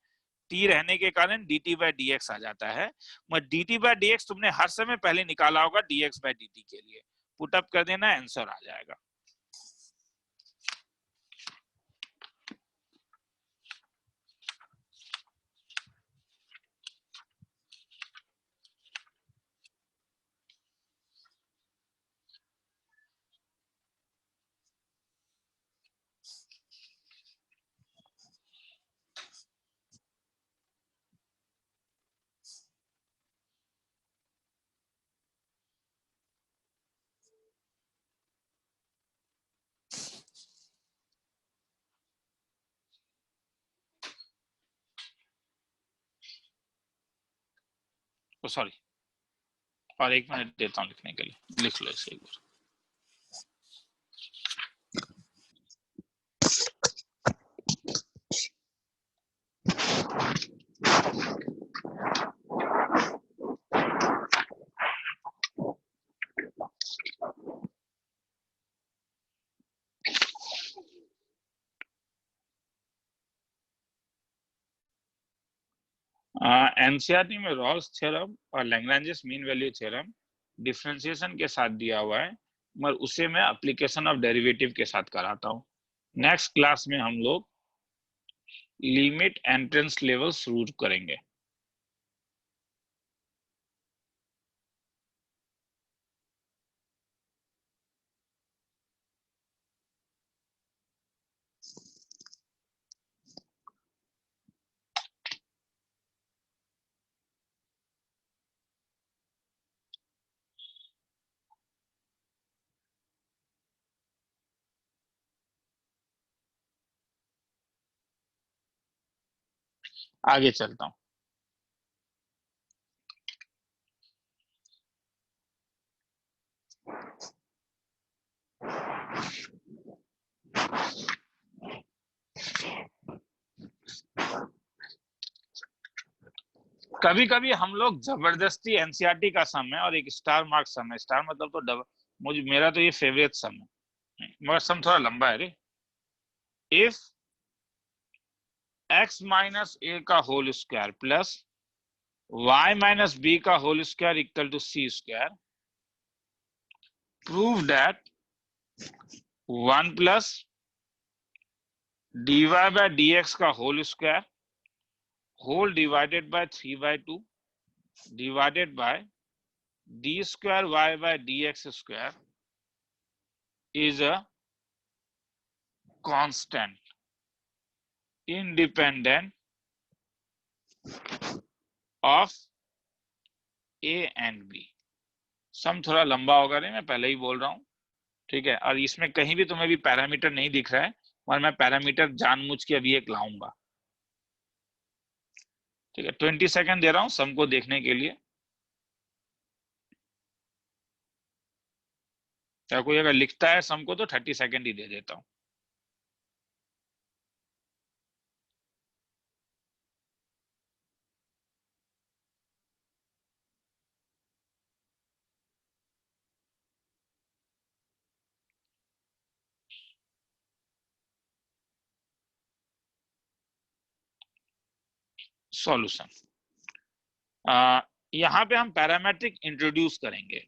टी रहने के कारण dt बाय dx आ जाता है। मगर dt बाय dx तुमने हर समय पहले निकाला होगा dx बाय dt के लिए, पुट अप कर देना, आंसर आ जाएगा। सॉरी, और 1 मिनट देता हूँ लिखने के लिए, लिख लो इसे एक बार। एनसीईआरटी में रॉल्स थ्योरम और Lagrange mean value theorem differentiation के साथ दिया हुआ है, मगर उसे मैं एप्लीकेशन ऑफ डेरिवेटिव के साथ कराता हूँ। नेक्स्ट क्लास में हम लोग लिमिट एंट्रेंस लेवल शुरू करेंगे। आगे चलता हूं। कभी कभी हम लोग जबरदस्ती एनसीईआरटी का सम है और एक स्टार मार्क सम है, स्टार मतलब तो मुझे मेरा तो ये फेवरेट सम है, मगर सम थोड़ा लंबा है रे। इफ x माइनस ए का whole square plus y minus B का whole square equal to C square, prove that 1 plus dy bye dx का whole square whole divided by 3/2 divided by d square y by dx square is a constant independent of a and b। सम थोड़ा लंबा होगा रे, मैं पहले ही बोल रहा हूं, ठीक है। और इसमें कहीं भी तुम्हें भी पैरामीटर नहीं दिख रहा है, और मैं पैरामीटर जानबूझ के अभी एक लाऊंगा, ठीक है। 20 सेकंड दे रहा हूं सम को देखने के लिए। या कोई अगर लिखता है सम को तो 30 सेकंड ही दे देता हूं। सॉल्यूशन, यहां पे हम पैरामेट्रिक इंट्रोड्यूस करेंगे।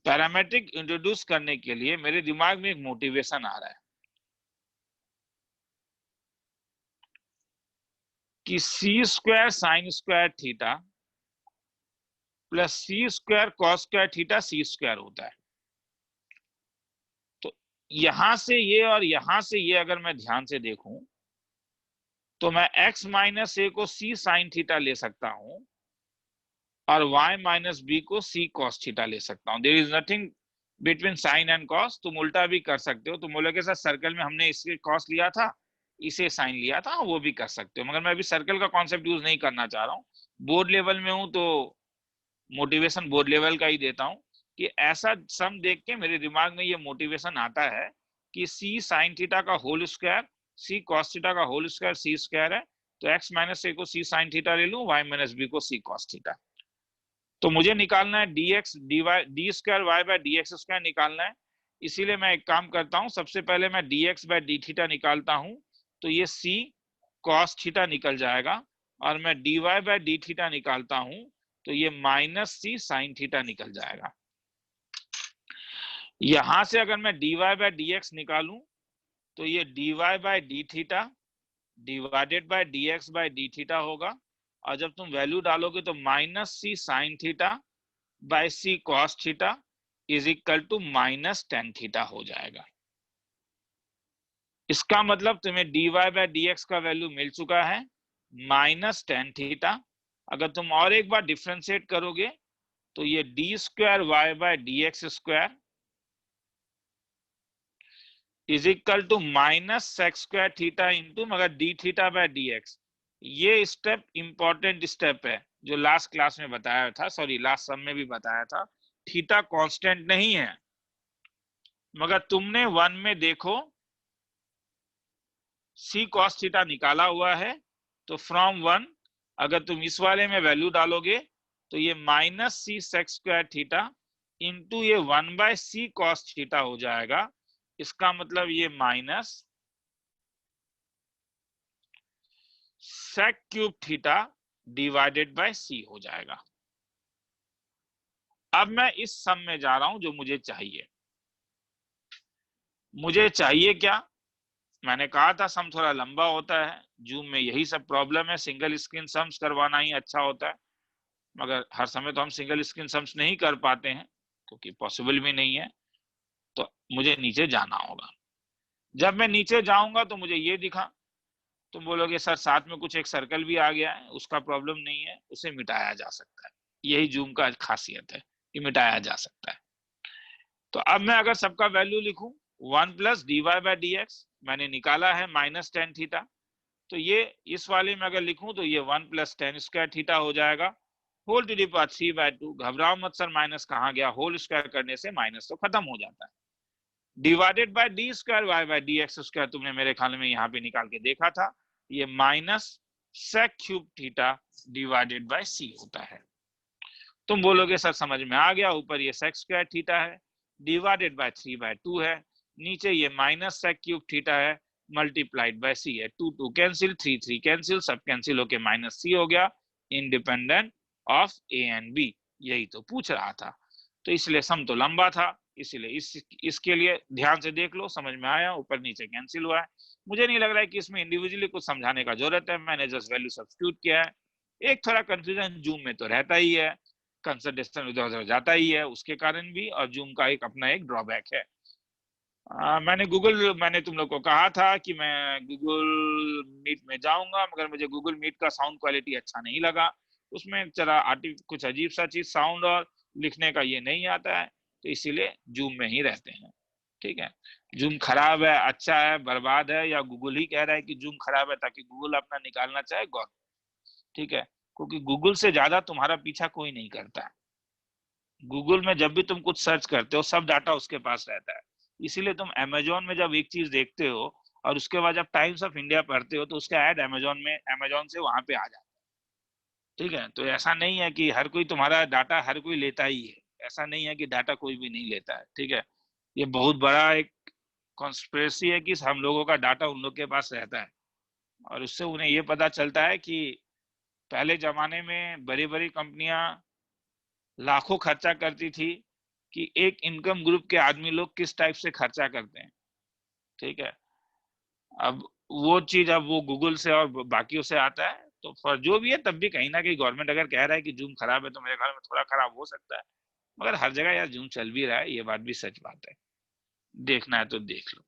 पैरामेट्रिक इंट्रोड्यूस करने के लिए मेरे दिमाग में एक मोटिवेशन आ रहा है कि c square sine square theta plus c square cos square theta c square होता है। तो यहां से ये और यहां से ये अगर मैं ध्यान से देखूं तो मैं x माइनस ए को सी साइन थीटा ले सकता हूं और y माइनस बी को सी कॉस थीटा ले सकता हूं। There is nothing between sine and cos. तुम उल्टा भी कर सकते हो, तुम बोलोगे सर सर्कल में हमने इसके कॉस लिया था, इसे साइन लिया था, वो भी कर सकते हो, मगर मैं अभी सर्कल का कॉन्सेप्ट यूज नहीं करना चाह रहा हूँ। बोर्ड लेवल में हूं तो मोटिवेशन बोर्ड लेवल का ही देता हूं कि ऐसा सम देख के मेरे दिमाग में ये मोटिवेशन आता है कि सी साइन थीटा का होल स्क्वायर सी कॉस थीटा का होल स्क्वायर सी स्क्वायर है, तो x माइनस ए को सी साइन थीटा ले लूं, y माइनस बी को सी कॉस थीटा। तो मुझे निकालना है dx d square y by dx square निकालना है। इसीलिए मैं एक काम करता हूं, सबसे पहले मैं dx बाय डी थीटा निकालता हूं, तो ये c cos थीटा निकल जाएगा, और मैं dy बाय डी थीटा निकालता हूं तो ये माइनस c sin थीटा निकल जाएगा। यहां से अगर मैं dy बाय dx निकालूं तो ये dy by d theta divided by dx by d theta होगा, और जब तुम वैल्यू डालोगे तो minus c sine theta by c cos theta is equal to minus tan theta हो जाएगा। इसका मतलब तुम्हें dy बाय dx का वैल्यू मिल चुका है माइनस टेन थीटा। अगर तुम और एक बार डिफरेंशिएट करोगे तो ये d square y by dx square is equal to minus sec square theta into मगर डी थीटा बाय dx। ये स्टेप इंपॉर्टेंट स्टेप है जो लास्ट क्लास में बताया था, सॉरी लास्ट सम में भी बताया था। थीटा कांस्टेंट नहीं है, मगर तुमने वन में देखो सी कॉस थीटा निकाला हुआ है, तो फ्रॉम वन अगर तुम इस वाले में वैल्यू डालोगे तो ये माइनस सी सेक्स स्क्वायर थीटा इंटू ये 1 बाय सी कॉस थीटा हो जाएगा। इसका मतलब ये minus sec cube theta divided by c हो जाएगा। अब मैं इस सम में जा रहा हूं जो मुझे चाहिए। मुझे चाहिए क्या? मैंने कहा था सम थोड़ा लंबा होता है, जूम में यही सब प्रॉब्लम है, सिंगल स्क्रीन सम्स करवाना ही अच्छा होता है, मगर हर समय तो हम सिंगल स्क्रीन सम्स नहीं कर पाते हैं क्योंकि पॉसिबल भी नहीं है। तो मुझे नीचे जाना होगा। जब मैं नीचे जाऊंगा तो मुझे ये दिखा, तुम बोलोगे सर साथ में कुछ एक सर्कल भी आ गया है, उसका प्रॉब्लम नहीं है, उसे मिटाया जा सकता है। यही जूम का खासियत है कि मिटाया जा सकता है। तो अब मैं अगर सबका वैल्यू लिखूं 1 प्लस dy बाय dx, मैंने निकाला है -tan थीटा, तो ये इस वाले में अगर लिखूं तो ये 1 + tan स्क्वायर थीटा हो जाएगा होल टू द पावर 3/2। घबराओ मत सर माइनस कहाँ गया, होल स्क्वायर करने से माइनस तो खत्म हो जाता है, divided by d square y by dx square. तुमने मेरे ख्याल में यहाँ पे निकाल के देखा था, ये -sec³ theta divided bye c होता है। तुम बोलोगे सर समझ में आ गया, ऊपर ये sec² थीटा है डिवाइडेड बाय 3/2 है, नीचे ये -sec³ थीटा है मल्टीप्लाइड बाय c है। 2 2 कैंसिल, 3 3 कैंसिल, सब कैंसिल होके -c हो गया, independent of a and b। यही तो पूछ रहा था, तो इसलिए सम तो लंबा था, इसलिए इसके लिए ध्यान से देख लो, समझ में आया, ऊपर नीचे कैंसिल हुआ है। मुझे नहीं लग रहा है कि इसमें इंडिविजुअली कुछ समझाने का जरूरत है, मैंने जस्ट वैल्यू सब्स्टिट्यूट किया है। एक थोड़ा कंफ्यूजन जूम में तो रहता ही है, कंसंट्रेशन इधर उधर जाता ही है उसके कारण भी, और जूम का एक अपना एक ड्रॉबैक है। मैंने तुम लोग को कहा था कि मैं गूगल मीट में जाऊंगा, मगर मुझे गूगल मीट का साउंड क्वालिटी अच्छा नहीं लगा, उसमें जरा कुछ अजीब सा चीज साउंड और लिखने का ये नहीं आता है, तो इसीलिए जूम में ही रहते हैं। ठीक है, जूम खराब है, अच्छा है, बर्बाद है, या गूगल ही कह रहा है कि जूम खराब है ताकि गूगल अपना निकालना चाहे गौर। ठीक है, क्योंकि गूगल से ज्यादा तुम्हारा पीछा कोई नहीं करता है। गूगल में जब भी तुम कुछ सर्च करते हो सब डाटा उसके पास रहता है, इसीलिए तुम अमेजोन में जब एक चीज देखते हो और उसके बाद जब टाइम्स ऑफ इंडिया पढ़ते हो तो उसका ऐड अमेजोन से वहां पे आ जाता है। ठीक है, तो ऐसा नहीं है कि हर कोई तुम्हारा डाटा हर कोई लेता ही है, ऐसा नहीं है कि डाटा कोई भी नहीं लेता है। ठीक है, ये बहुत बड़ा एक कॉन्स्पिरेसी है कि हम लोगों का डाटा उन लोग के पास रहता है, और उससे उन्हें ये पता चलता है कि पहले जमाने में बड़ी बड़ी कंपनियां लाखों खर्चा करती थी कि एक इनकम ग्रुप के आदमी लोग किस टाइप से खर्चा करते हैं। ठीक है, अब वो चीज अब वो गूगल से और बाकियों से आता है, तो फॉर जो भी है तब भी कहीं ना कहीं गवर्नमेंट अगर कह रहा है कि जूम खराब है तो मेरे ख्याल में थोड़ा खराब हो सकता है, मगर हर जगह यार जूम चल भी रहा है, ये बात भी सच बात है। देखना है तो देख लो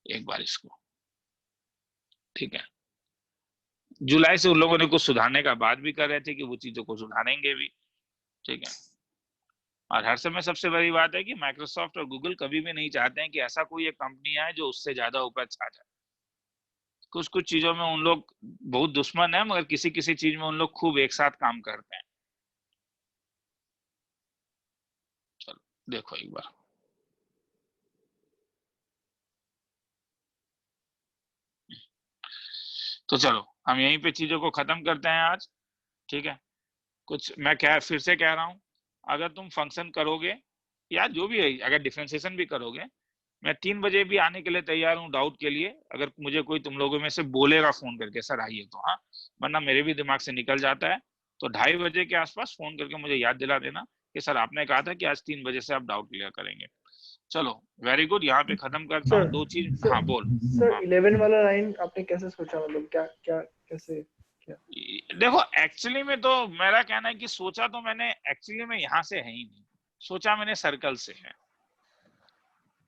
एक बार इसको। ठीक है, जुलाई से उन लोगों ने कुछ सुधारने का बात भी कर रहे थे कि वो चीजों को सुधारेंगे भी। ठीक है, और हर समय सबसे बड़ी बात है कि माइक्रोसॉफ्ट और गूगल कभी भी नहीं चाहते हैं कि ऐसा कोई एक कंपनी है जो उससे ज्यादा ऊपर छा जाए। कुछ कुछ चीजों में उन लोग बहुत दुश्मन है, मगर किसी किसी चीज में उन लोग खूब एक साथ काम करते हैं। चलो देखो एक बार, तो चलो हम यहीं पे चीजों को खत्म करते हैं आज। ठीक है, कुछ मैं फिर से कह रहा हूं, अगर तुम फंक्शन करोगे या जो भी है, अगर डिफरेंशिएशन भी करोगे, मैं 3 बजे भी आने के लिए तैयार हूँ डाउट के लिए, अगर मुझे कोई तुम लोगों में से बोलेगा फोन करके सर आइए तो, हाँ, वरना मेरे भी दिमाग से निकल जाता है। तो 2:30 बजे के आसपास फोन करके मुझे याद दिला देना कि सर आपने कहा था कि आज 3 बजे से आप डाउट क्लियर करेंगे। चलो वेरी गुड, यहाँ पे खत्म करता हूँ। दो चीज, हाँ बोल सर 11 वाला लाइन आपने कैसे सोचा, मतलब क्या क्या कैसे क्या? देखो एक्चुअली में तो मेरा कहना है कि सोचा तो मैंने एक्चुअली में यहाँ से है ही नहीं, सोचा मैंने सर्कल से है।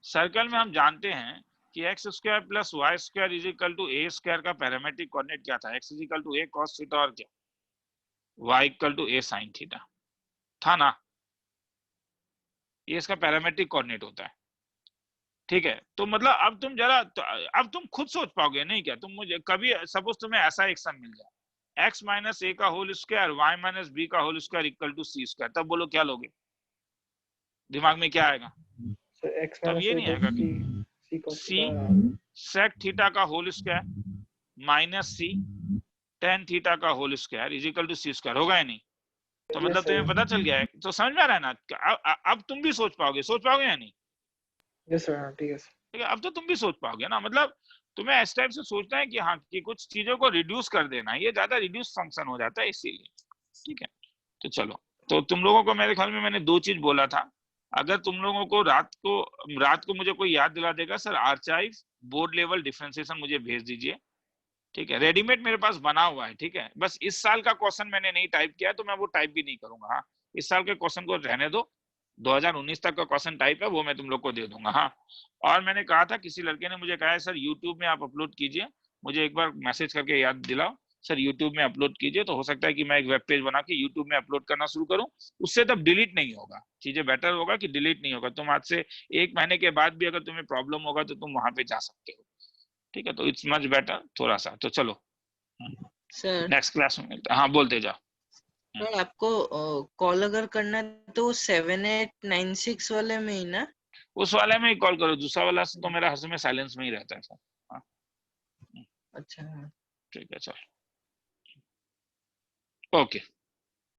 सर्कल में हम जानते हैं कि x² + y² equal to a square का पैरामेट्रिक कोऑर्डिनेट क्या था, x equal to a cos theta और क्या y equal to a sin theta था ना, ये इसका पैरामेट्रिक कोऑर्डिनेट होता है। ठीक है, तो मतलब अब तुम जरा तो, अब तुम खुद सोच पाओगे नहीं क्या, तुम मुझे कभी सपोज तुम्हें ऐसा एक सम मिल जाए x - a का होल स्क्वायर y - b का whole square equal to c square, तब बोलो क्या लोगे, दिमाग में क्या आएगा? तब ये नहीं आएगा कि c sec थीटा का whole square minus c tan theta का whole square is equal to c square होगा या नहीं? तो मतलब तुम्हें पता चल गया है, तो समझ में आ रहा है ना? अब तुम भी सोच पाओगे या नहीं? यस सर, ठीक है। ठीक है, अब तो तुम भी सोच पाओगे ना, मतलब तुम्हें इस टाइप से सोचना है कि हाँ कि कुछ चीजों को रिड्यूस कर देना, ये ज्यादा रिड्यूस फंक्शन हो जाता है इसीलिए। ठीक है, तो चलो, तो तुम लोगों को मेरे ख्याल में मैंने 2 चीज बोला था, अगर तुम लोगों को रात को मुझे कोई याद दिला देगा सर आर्चाइव बोर्ड लेवल डिफरेंशिएशन मुझे भेज दीजिए। ठीक है, रेडीमेड मेरे पास बना हुआ है। ठीक है, बस इस साल का क्वेश्चन मैंने नहीं टाइप किया तो मैं वो टाइप भी नहीं करूंगा। हाँ, इस साल के क्वेश्चन को रहने दो, 2019 तक का क्वेश्चन टाइप है वो मैं तुम लोग को दे दूंगा। हाँ, और मैंने कहा था, किसी लड़के ने मुझे कहा है सर यूट्यूब में आप अपलोड कीजिए, मुझे एक बार मैसेज करके याद दिलाओ सर यूट्यूब में अपलोड कीजिए, तो हो सकता है कि मैं एक वेब पेज बना के यूट्यूब में अपलोड करना शुरू करूं, उससे तब डिलीट नहीं होगा, चीजें बेटर होगा कि डिलीट नहीं होगा। तुम आज से 1 महीने के बाद भी अगर तुम्हें प्रॉब्लम होगा तो तुम वहां पे जा सकते हो। ठीक है, तो इट्स मच बेटर थोड़ा सा। तो चलो सर नेक्स्ट क्लास में मिलते हैं। हाँ बोलते जाओ। सर आपको कॉल अगर करना है तो 7896 वाले में ही ना? उस वाले में ही कॉल करो, दूसरा वाला तो मेरा हर समय साइलेंस में ही रहता है सर। हाँ अच्छा ठीक है चलो, ओके।